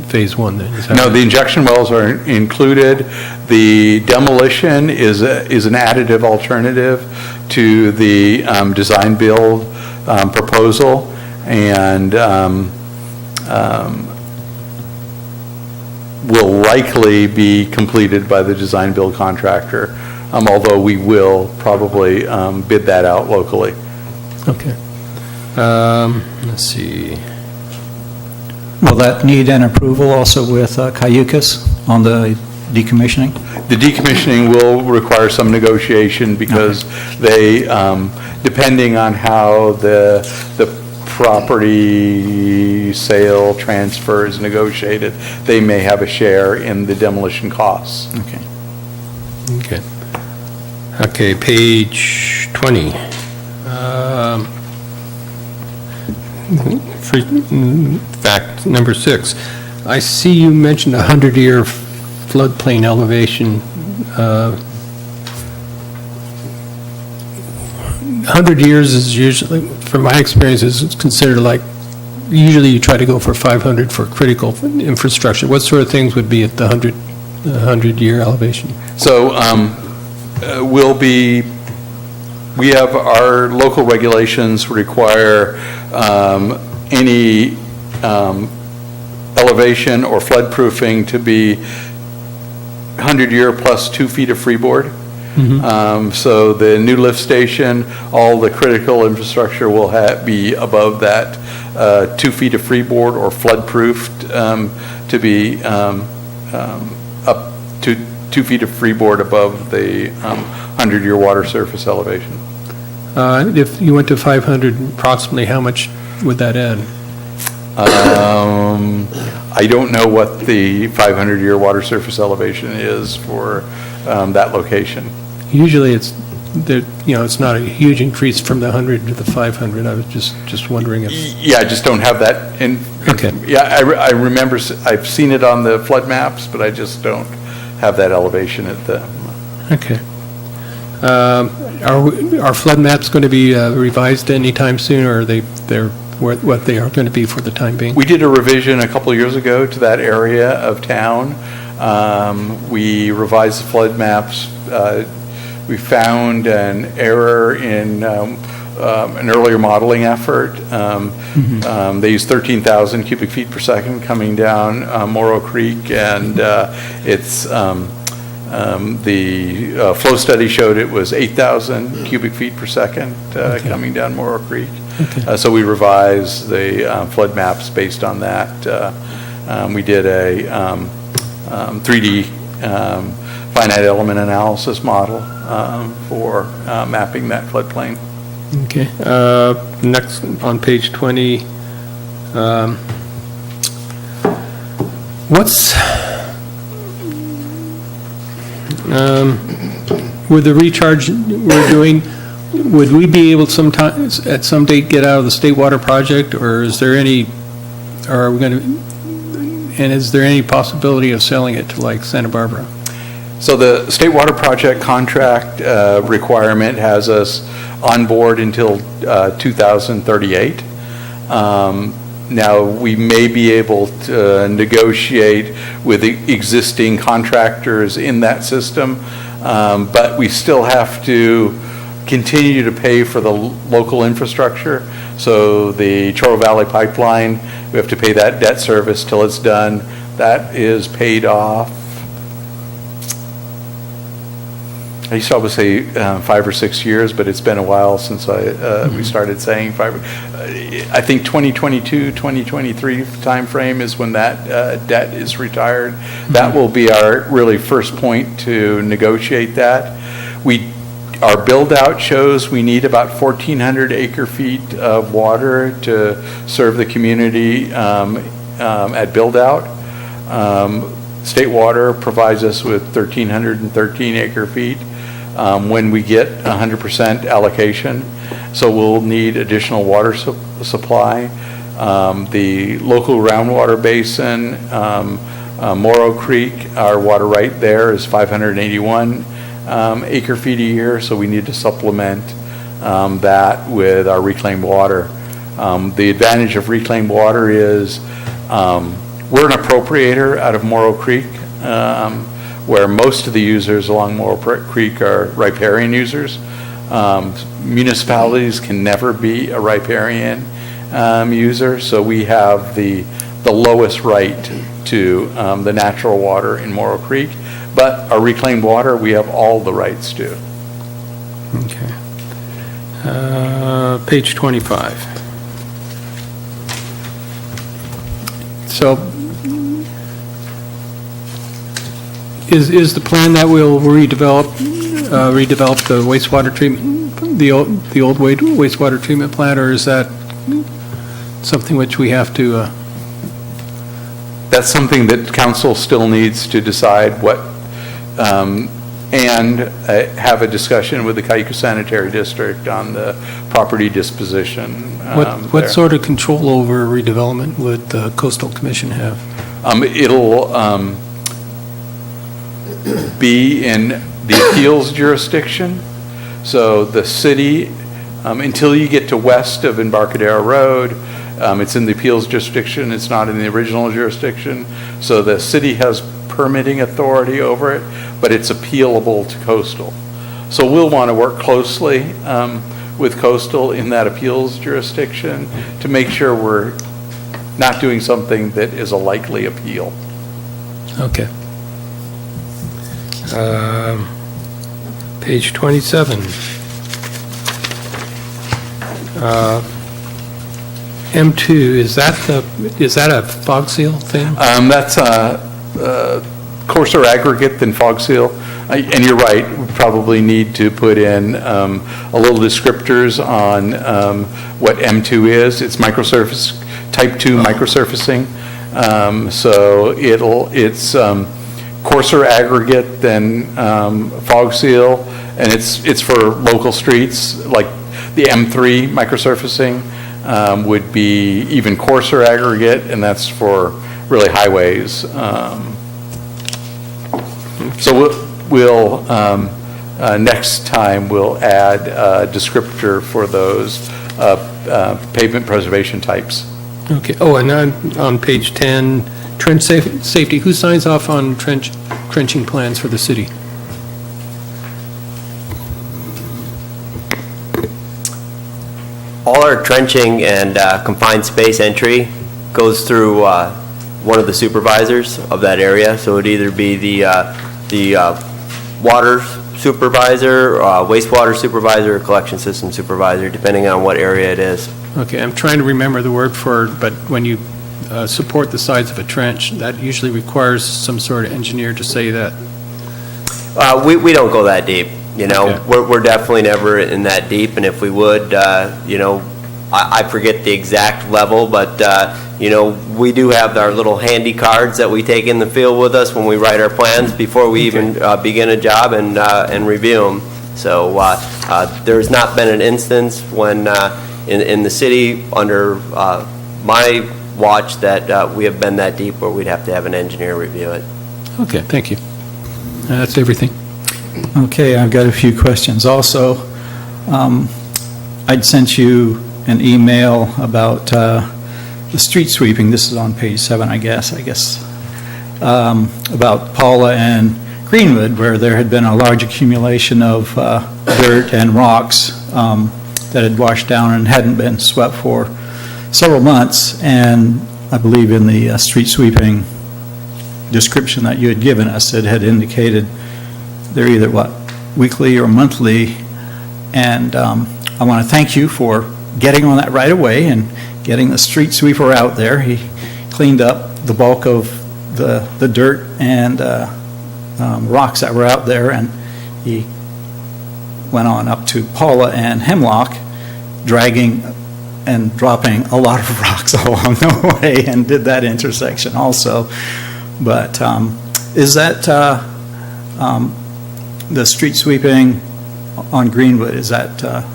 phase 1 then? Is that No, right? the injection wells are included. The demolition is an additive alternative to the design build proposal, and will likely be completed by the design build contractor, although we will probably bid that out locally. Okay. Let's see. Will that need an approval also with Cayucas on the decommissioning? The decommissioning will require some negotiation because they, depending on how the property sale transfer is negotiated, they may have a share in the demolition costs. Okay. Okay. Okay, page 20. Fact number 6. I see you mentioned a 100-year floodplain elevation. 100 years is usually, from my experience, is considered like, usually you try to go for 500 for critical infrastructure. What sort of things would be at the 100-year elevation? So we have our local regulations require any elevation or floodproofing to be 100-year plus 2 feet of freeboard. So the new lift station, all the critical infrastructure will be above that 2 feet of freeboard or flood-proofed to be up to 2 feet of freeboard above the 100-year water surface elevation. If you went to 500, approximately how much would that add? I don't know what the 500-year water surface elevation is for that location. Usually it's not a huge increase from the 100 to the 500. I was just wondering if... Yeah, I just don't have that in. Okay. Yeah, I remember, I've seen it on the flood maps, but I just don't have that elevation at the. Okay. Are flood maps going to be revised anytime soon, or they're what they are going to be for the time being? We did a revision a couple of years ago to that area of town. We revised the flood maps. We found an error in an earlier modeling effort. They used 13,000 cubic feet per second coming down Morrow Creek, and it's the flow study showed it was 8,000 cubic feet per second coming down Morrow Creek. Okay. So we revised the flood maps based on that. We did a 3D finite element analysis model for mapping that floodplain. Okay. Next, on page 20, with the recharge we're doing, would we be able sometimes, at some date, get out of the State Water Project, or is there any, or are we going to, and is there any possibility of selling it to like Santa Barbara? So the State Water Project contract requirement has us on board until 2038. Now, we may be able to negotiate with the existing contractors in that system, but we still have to continue to pay for the local infrastructure. So the Choro Valley Pipeline, we have to pay that debt service till it's done. That is paid off. I used to always say 5 or 6 years, but it's been a while since we started saying 5. I think 2022, 2023 timeframe is when that debt is retired. That will be our really first point to negotiate that. Our build-out shows we need about 1,400 acre-feet of water to serve the community at build-out. State Water provides us with 1,313 acre-feet when we get 100% allocation. So we'll need additional water supply. The local groundwater basin, Morrow Creek, our water right there is 581 acre-feet a year, so we need to supplement that with our reclaimed water. The advantage of reclaimed water is we're an appropriator out of Morrow Creek, where most of the users along Morrow Creek are riparian users. Municipalities can never be a riparian user, so we have the lowest right to the natural water in Morrow Creek. But our reclaimed water, we have all the rights to. Okay. Page 25. So is the plan that we'll redevelop the wastewater treatment, the old wastewater treatment plant, or is that something which we have to? That's something that council still needs to decide what, and have a discussion with the Cayuga Sanitary District on the property disposition. What there. sort of control over redevelopment would the Coastal Commission have? It'll be in the appeals jurisdiction. So the city, until you get to west of Embarcadero Road, it's in the appeals jurisdiction. It's not in the original jurisdiction. So the city has permitting authority over it, but it's appealable to Coastal. So we'll want to work closely with Coastal in that appeals jurisdiction to make sure we're not doing something that is a likely appeal. Okay. Page 27. M2, is that a fog seal thing? That's a coarser aggregate than fog seal. And you're right, we probably need to put in a little descriptors on what M2 is. It's microsurface, type 2 microsurfacing. So it's coarser aggregate than fog seal, and it's for local streets, like the M3 microsurfacing would be even coarser aggregate, and that's for really highways. So we'll next time we'll add a descriptor for those pavement preservation types. Okay, oh, and on page 10, trench safety, who signs off on trenching plans for the city? All our trenching and confined space entry goes through one of the supervisors of that area. So it'd either be the water supervisor, wastewater supervisor, or collection system supervisor, depending on what area it is. Okay, I'm trying to remember the word for it, but when you support the sides of a trench, that usually requires some sort of engineer to say that. We don't go that deep, you know. Okay. We're definitely never in that deep, and if we would, you know, I forget the exact level, but, you know, we do have our little handy cards that we take in the field with us when we write our plans before we even begin a job and review them. So there's not been an instance when in the city under my watch that we have been that deep where we'd have to have an engineer review it. Okay, thank you. That's everything. Okay, I've got a few questions also. I'd sent you an email about the street sweeping. This is on page 7, I guess, about Paula and Greenwood, where there had been a large accumulation of dirt and rocks that had washed down and hadn't been swept for several months. And I believe in the street sweeping description that you had given us, it had indicated they're either, weekly or monthly. And I want to thank you for getting on that right away and getting the street sweeper out there. He cleaned up the bulk of the dirt and rocks that were out there, and he went on up to Paula and Hemlock, dragging and dropping a lot of rocks along the way, and did that intersection also. But is that the street sweeping on Greenwood, is that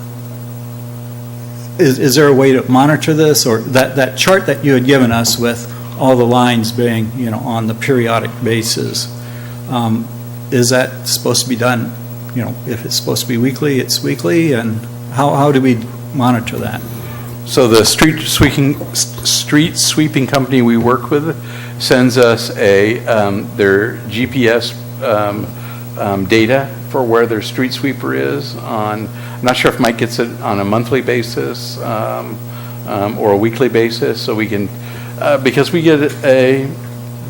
is there a way to monitor this, or that chart that you had given us with all the lines being, on the periodic basis, is that supposed to be done, if it's supposed to be weekly, it's weekly, and how do we monitor that? So the street sweeping company we work with sends us their GPS data for where their street sweeper is on, I'm not sure if Mike gets it on a monthly basis or a weekly basis, so we can, because we get a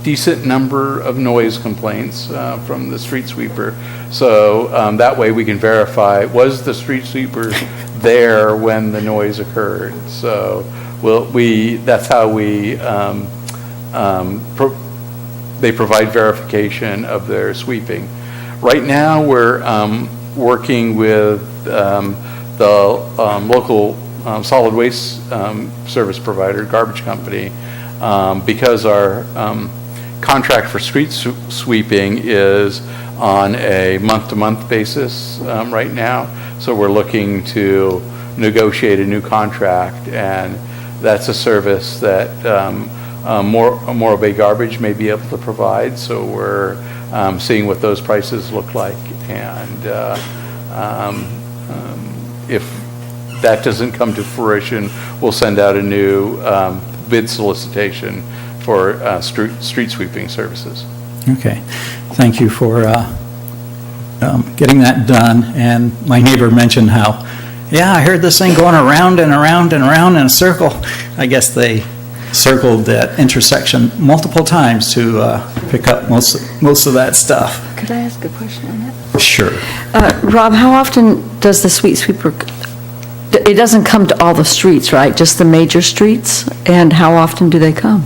decent number of noise complaints from the street sweeper. So that way we can verify, was the street sweeper there when the noise occurred? So that's how they provide verification of their sweeping. Right now, we're working with the local solid waste service provider, garbage company, because our contract for street sweeping is on a month-to-month basis right now. So we're looking to negotiate a new contract, and that's a service that Morro Bay Garbage may be able to provide. So we're seeing what those prices look like, and if that doesn't come to fruition, we'll send out a new bid solicitation for street sweeping services. Okay, thank you for getting that done. And my neighbor mentioned how, I heard this thing going around and around and around in a circle. I guess they circled that intersection multiple times to pick up most of that stuff. Could I ask a question on that? Sure. Rob, how often does the street sweeper, it doesn't come to all the streets, right? Just the major streets? And how often do they come?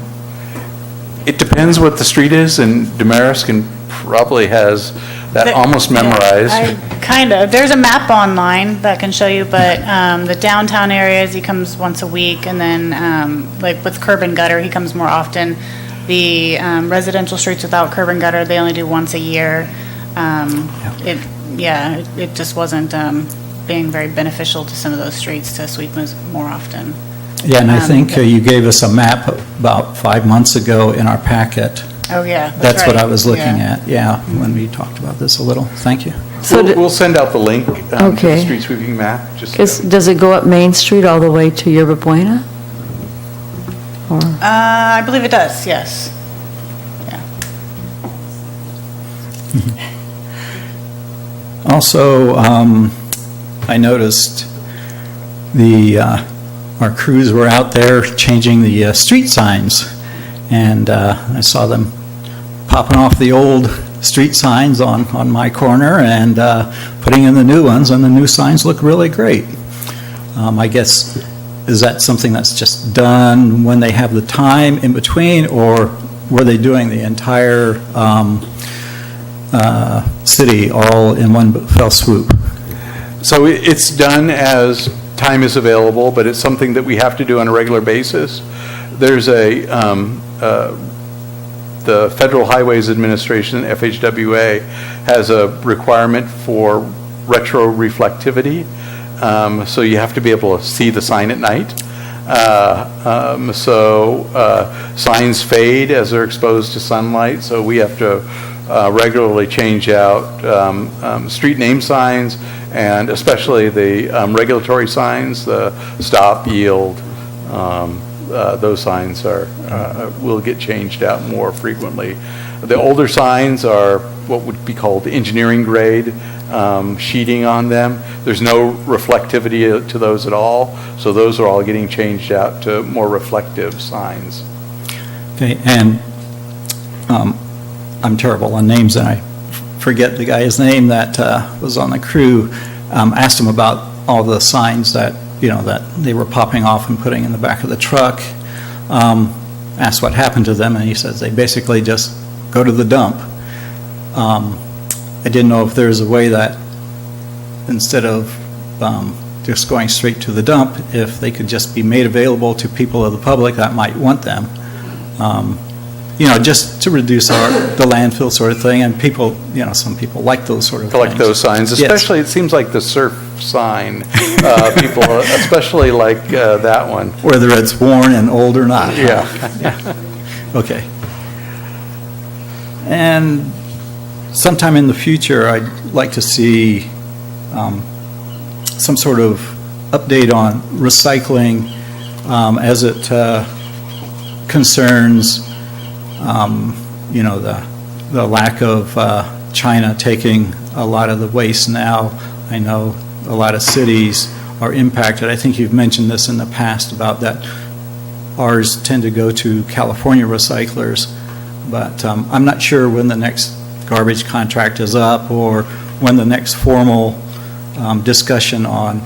It depends what the street is, and Damaris probably has that almost memorized. There's a map online that can show you, but the downtown areas, he comes once a week, and then like with curb and gutter, he comes more often. The residential streets without curb and gutter, they only do once a year. It just wasn't being very beneficial to some of those streets to sweep more often. Yeah, and I think you gave us a map about 5 months ago in our packet. Oh, yeah. That's what right. I was looking at, when we talked about this a little. Thank you. So We'll send out the link to the Okay. street sweeping map. Does it go up Main Street all the way to Yerba Buena? Or, I believe it does, yes. Yeah. Also, I noticed our crews were out there changing the street signs, and I saw them popping off the old street signs on my corner and putting in the new ones, and the new signs look really great. I guess, is that something that's just done when they have the time in between, or were they doing the entire city all in one fell swoop? So it's done as time is available, but it's something that we have to do on a regular basis. There's the Federal Highways Administration, FHWA, has a requirement for retroreflectivity. So you have to be able to see the sign at night. Signs fade as they're exposed to sunlight, so we have to regularly change out street name signs, and especially the regulatory signs, the stop, yield, those signs will get changed out more frequently. The older signs are what would be called engineering grade sheeting on them. There's no reflectivity to those at all, so those are all getting changed out to more reflective signs. Okay, and I'm terrible on names, and I forget the guy's name that was on the crew, asked him about all the signs that, that they were popping off and putting in the back of the truck. Asked what happened to them, and he says they basically just go to the dump. I didn't know if there's a way that instead of just going straight to the dump, if they could just be made available to people of the public that might want them. Just to reduce the landfill sort of thing, and people, some people like those sort of things. Collect those signs, Yes. especially, it seems like the surf sign, people especially like that one. Whether it's worn and old or not. Yeah. Okay. And sometime in the future, I'd like to see some sort of update on recycling as it concerns, the lack of China taking a lot of the waste now. I know a lot of cities are impacted. I think you've mentioned this in the past about that ours tend to go to California recyclers, but I'm not sure when the next garbage contract is up or when the next formal discussion on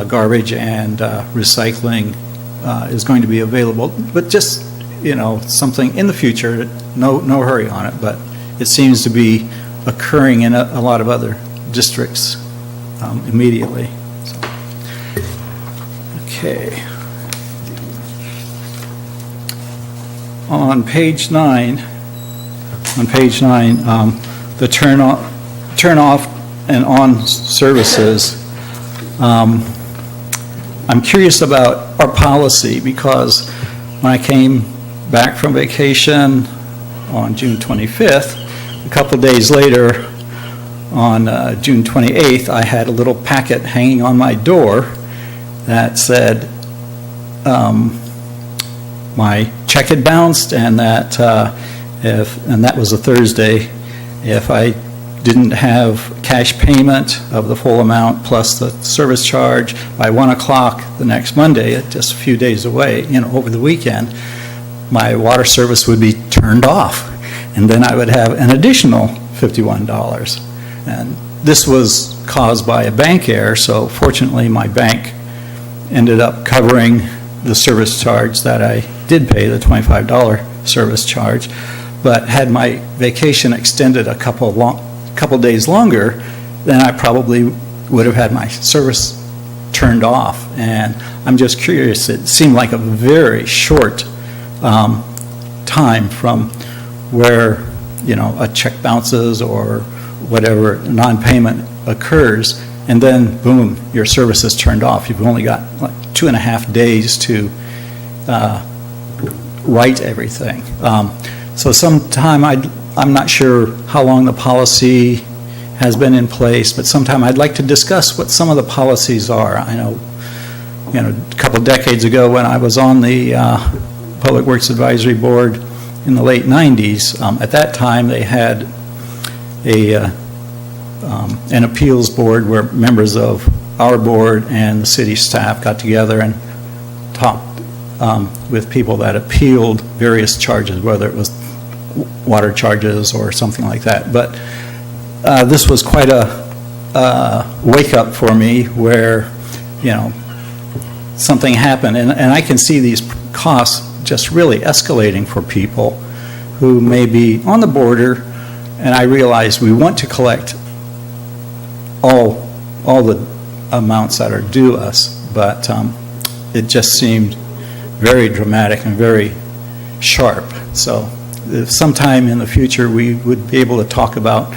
garbage and recycling is going to be available. But just, something in the future, no hurry on it, but it seems to be occurring in a lot of other districts immediately. So. Okay. On page 9, the turn off and on services, I'm curious about our policy because when I came back from vacation on June 25th, a couple days later, on June 28th, I had a little packet hanging on my door that said my check had bounced and that and that was a Thursday, if I didn't have cash payment of the full amount plus the service charge by 1 o'clock the next Monday, just a few days away, over the weekend, my water service would be turned off. And then I would have an additional $51. And this was caused by a bank error, so fortunately my bank ended up covering the service charge that I did pay, the $25 service charge. But had my vacation extended a couple days longer, then I probably would have had my service turned off. And I'm just curious, it seemed like a very short time from where, a check bounces or whatever non-payment occurs, and then boom, your service is turned off. You've only got like 2.5 days to write everything. So sometime I'm not sure how long the policy has been in place, but sometime I'd like to discuss what some of the policies are. I know, a couple decades ago when I was on the Public Works Advisory Board in the late 90s, at that time they had an appeals board where members of our board and the city staff got together and talked with people that appealed various charges, whether it was water charges or something like that. But this was quite a wake-up for me where, something happened. And I can see these costs just really escalating for people who may be on the border, and I realize we want to collect all the amounts that are due us, but it just seemed very dramatic and very sharp. So if sometime in the future we would be able to talk about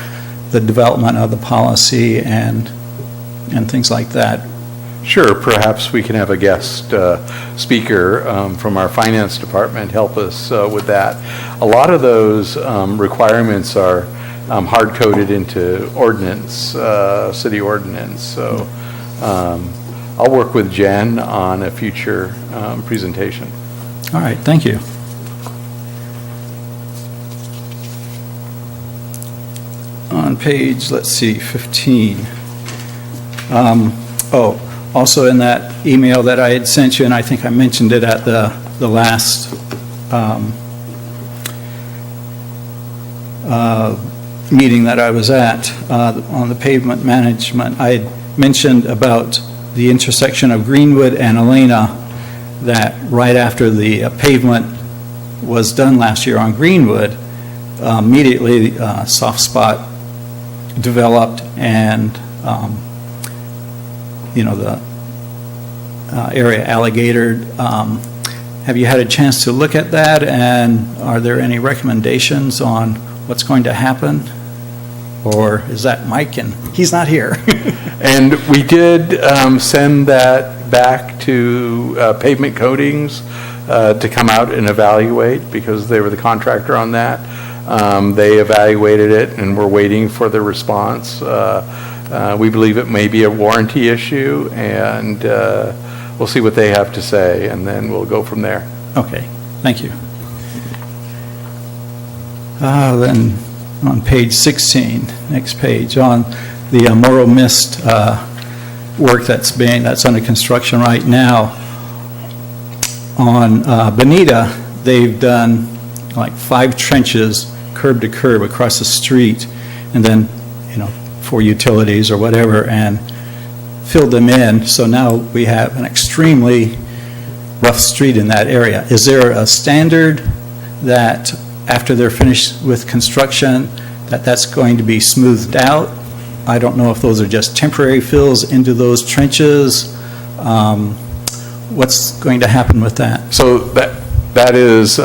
the development of the policy and things like that. Sure, perhaps we can have a guest speaker from our finance department help us with that. A lot of those requirements are hard-coded into ordinance, city ordinance, so I'll work with Jen on a future presentation. All right, thank you. On page, 15. Also in that email that I had sent you, and I think I mentioned it at the meeting that I was at on the pavement management, I had mentioned about the intersection of Greenwood and Elena, that right after the pavement was done last year on Greenwood, immediately a soft spot developed, and, the area alligator. Have you had a chance to look at that, and are there any recommendations on what's going to happen? Or is that Mike, and he's not here? And we did send that back to Pavement Coatings to come out and evaluate, because they were the contractor on that. They evaluated it, and we're waiting for the response. We believe it may be a warranty issue, and we'll see what they have to say, and then we'll go from there. Okay, thank you. Then on page 16, next page, on the Morro Mist work that's under construction right now. On Bonita, they've done like 5 trenches curb to curb across the street, and then, for utilities or whatever, and filled them in. So now we have an extremely rough street in that area. Is there a standard that after they're finished with construction, that's going to be smoothed out? I don't know if those are just temporary fills into those trenches. What's going to happen with that? So that is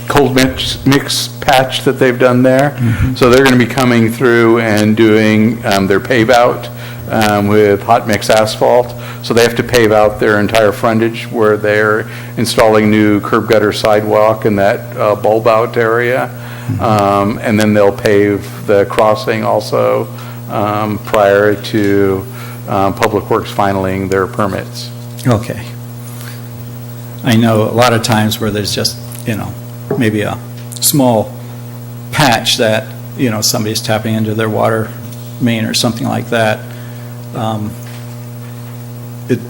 cold mix patch that they've done there. Mm-hmm. So they're going to be coming through and doing their pave out with hot mix asphalt. So they have to pave out their entire frontage where they're installing new curb gutter sidewalk in that bulb out area. And then they'll pave the crossing also prior to Public Works filing their permits. Okay. I know a lot of times where there's just, maybe a small patch that, somebody's tapping into their water main or something like that. It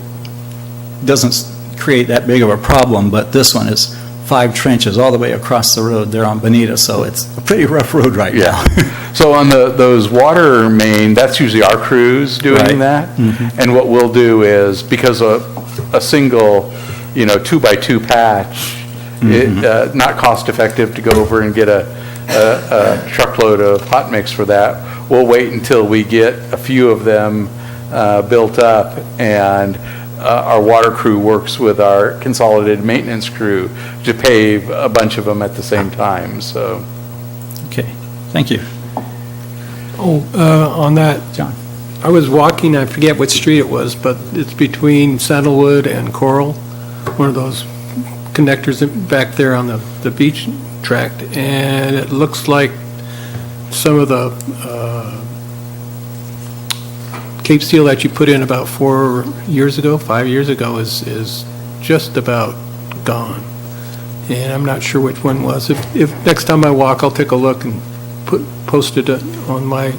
doesn't create that big of a problem, but this one is 5 trenches all the way across the road there on Bonita, so it's a pretty rough road right now. Yeah. So on those water main, that's usually our crews doing Right. that. Mhm. And what we'll do is, because a single, 2x2 patch, not cost effective to go over and get a truckload of hot mix for that. We'll wait until we get a few of them built up, and our water crew works with our consolidated maintenance crew to pave a bunch of them at the same time, so. Okay, thank you. On that, John? I was walking, I forget what street it was, but it's between Sandalwood and Coral, one of those connectors back there on the beach tract, and it looks like some of the Cape Seal that you put in about 5 years ago is just about gone. And I'm not sure which one was. If next time I walk, I'll take a look and post it on my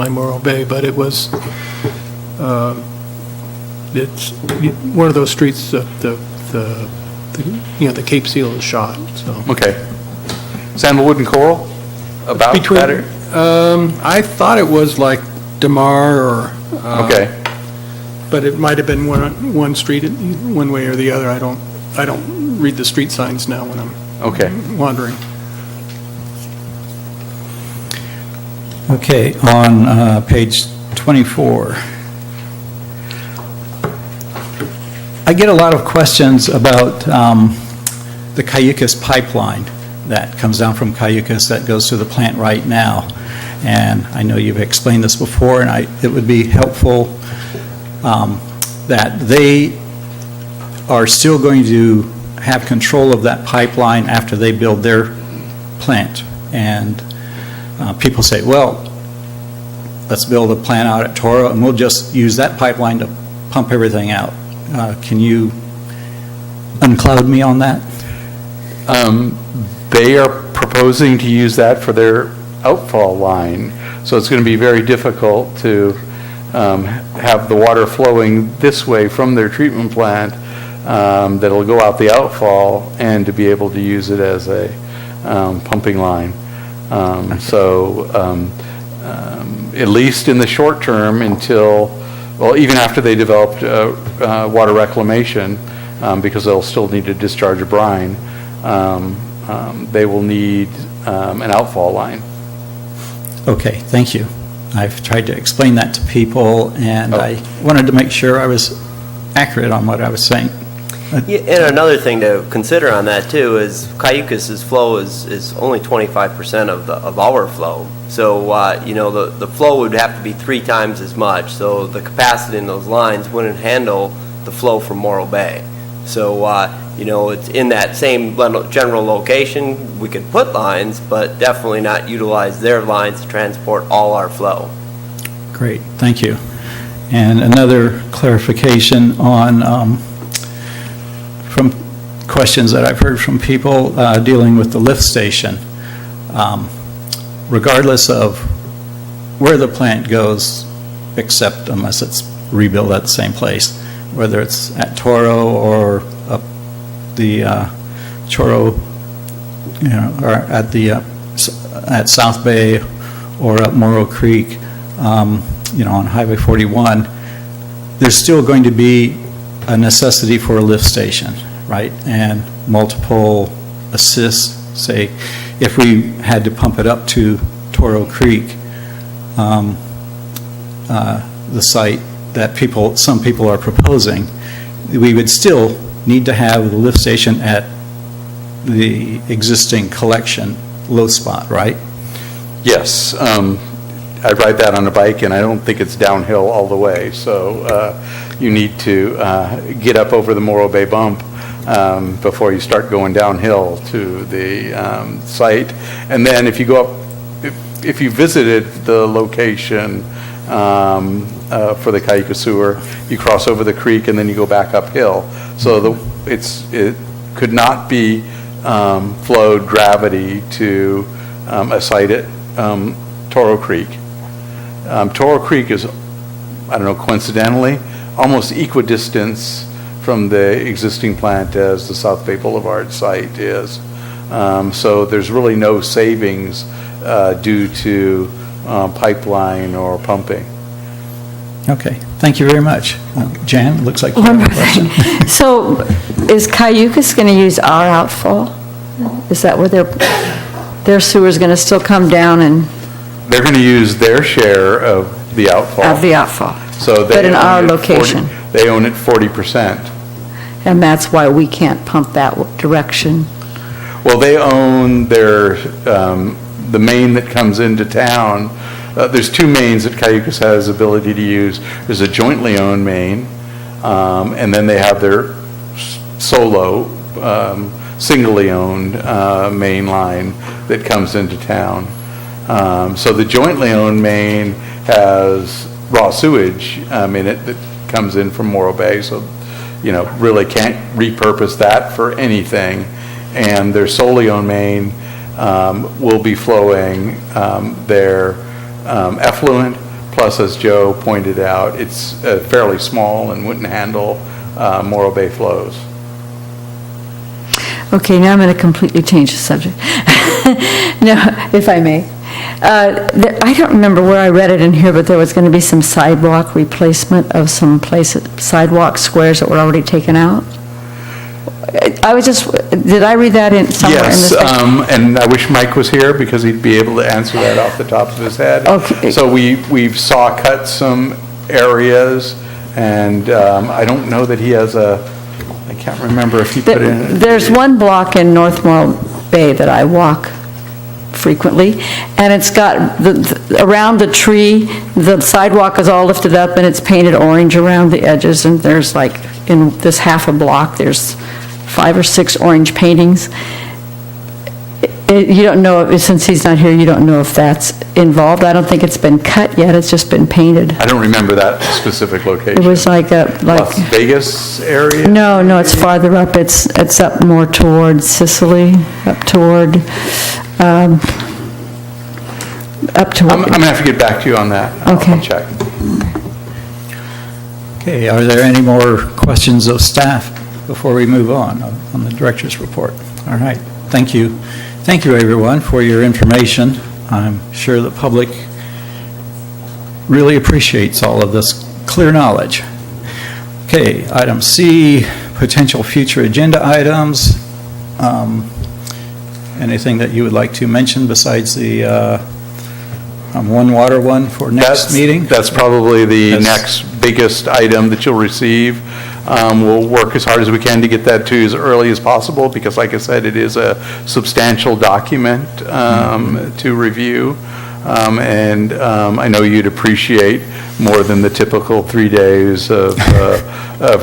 Morro Bay, but it was, it's one of those streets that the Cape Seal is shot, so. Okay. Sandalwood and Coral? About Between- that? I thought it was like DeMar or. Okay. But it might have been one street, one way or the other. I don't read the street signs now when I'm Okay. wandering. Okay, on page 24. I get a lot of questions about the Cayucas pipeline that comes down from Cayucas that goes to the plant right now. And I know you've explained this before, and it would be helpful that they are still going to have control of that pipeline after they build their plant. And people say, well, let's build a plant out at Toro, and we'll just use that pipeline to pump everything out. Can you uncloud me on that? They are proposing to use that for their outfall line, so it's going to be very difficult to have the water flowing this way from their treatment plant that'll go out the outfall, and to be able to use it as a pumping line. At least in the short term until, well, even after they developed water reclamation, because they'll still need to discharge a brine, they will need an outfall line. Okay, thank you. I've tried to explain that to people, and I wanted to make sure I was accurate on what I was saying. Yeah, and another thing to consider on that too is Cayucas's flow is only 25% of our flow. So, the flow would have to be 3 times as much. So the capacity in those lines wouldn't handle the flow from Morro Bay. So, it's in that same general location. We could put lines, but definitely not utilize their lines to transport all our flow. Great, thank you. And another clarification on, from questions that I've heard from people dealing with the lift station. Regardless of where the plant goes, except unless it's rebuilt at the same place, whether it's at Toro or up the Choro, or at South Bay or up Morro Creek, on Highway 41, there's still going to be a necessity for a lift station, right? And multiple assists, say, if we had to pump it up to Toro Creek, the site that some people are proposing, we would still need to have the lift station at the existing collection low spot, right? Yes, I ride that on a bike, and I don't think it's downhill all the way, so you need to get up over the Morro Bay bump before you start going downhill to the site. And then if you go up, if you visited the location for the Cayuca Sewer, you cross over the creek and then you go back uphill. So it could not be flowed gravity to a site at Toro Creek. Toro Creek is, I don't know, coincidentally, almost equidistance from the existing plant as the South Bay Boulevard site is. So there's really no savings due to pipeline or pumping. Okay, thank you very much. Jan, looks like you have a question. So is Cayucas going to use our outfall? Is that where their sewer's going to still come down and? They're going to use their share of the outfall. Of the outfall? So they But in own our it 40 location? They own it 40%. And that's why we can't pump that direction? Well, they own their, the main that comes into town. There's 2 mains that Cayucas has ability to use. There's a jointly owned main, and then they have their solo, singly owned main line that comes into town. So the jointly owned main has raw sewage in it that comes in from Morro Bay, so, really can't repurpose that for anything. And their solely owned main will be flowing their effluent, plus, as Joe pointed out, it's fairly small and wouldn't handle Morro Bay flows. Okay, now I'm going to completely change the subject. No, if I may. I don't remember where I read it in here, but there was going to be some sidewalk replacement of some sidewalk squares that were already taken out. Did I read that somewhere in this? Yes, and I wish Mike was here because he'd be able to answer that off the top of his head. Okay. So we've saw cut some areas, and I don't know that he has I can't remember if he put in. There's one block in North Morro Bay that I walk frequently, and it's got, around the tree, the sidewalk is all lifted up and it's painted orange around the edges, and there's in this half a block, there's 5 or 6 orange paintings. You don't know, since he's not here, you don't know if that's involved. I don't think it's been cut yet, it's just been painted. I don't remember that specific location. It was like Las Vegas area? No, it's farther up. It's up more toward Sicily, up toward. I'm going to have to get back to you on that. Okay. I'll check. Okay, are there any more questions of staff before we move on the director's report? All right, thank you. Thank you, everyone, for your information. I'm sure the public really appreciates all of this clear knowledge. Okay, item C, potential future agenda items. Anything that you would like to mention besides the One Water one for next meeting? That's probably the That's- next biggest item that you'll receive. We'll work as hard as we can to get that to you as early as possible, because like I said, it is a substantial document to review. And I know you'd appreciate more than the typical 3 days of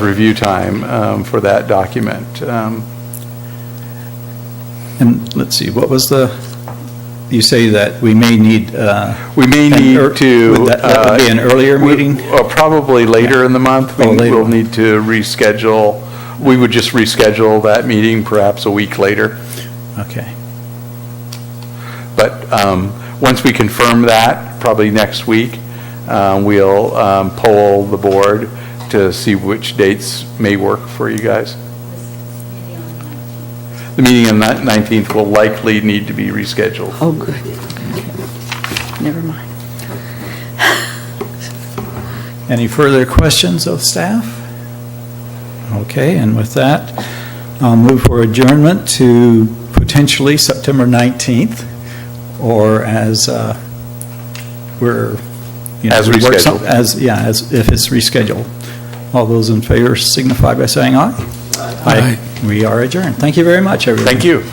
review time for that document. And let's see, what was you say that we may need... We may need to... That would be an earlier meeting? Probably later in the month. Oh, later. We'll need to reschedule. We would just reschedule that meeting perhaps a week later. Okay. But once we confirm that, probably next week, we'll poll the board to see which dates may work for you guys. The meeting on the 19th will likely need to be rescheduled. Oh, good. Okay. Never mind. Any further questions of staff? Okay, and with that, I'll move for adjournment to potentially September 19th, or as we're... As we work rescheduled. as if it's rescheduled. All those in favor signify by saying aye. Aye. We are adjourned. Thank you very much, everyone. Thank you.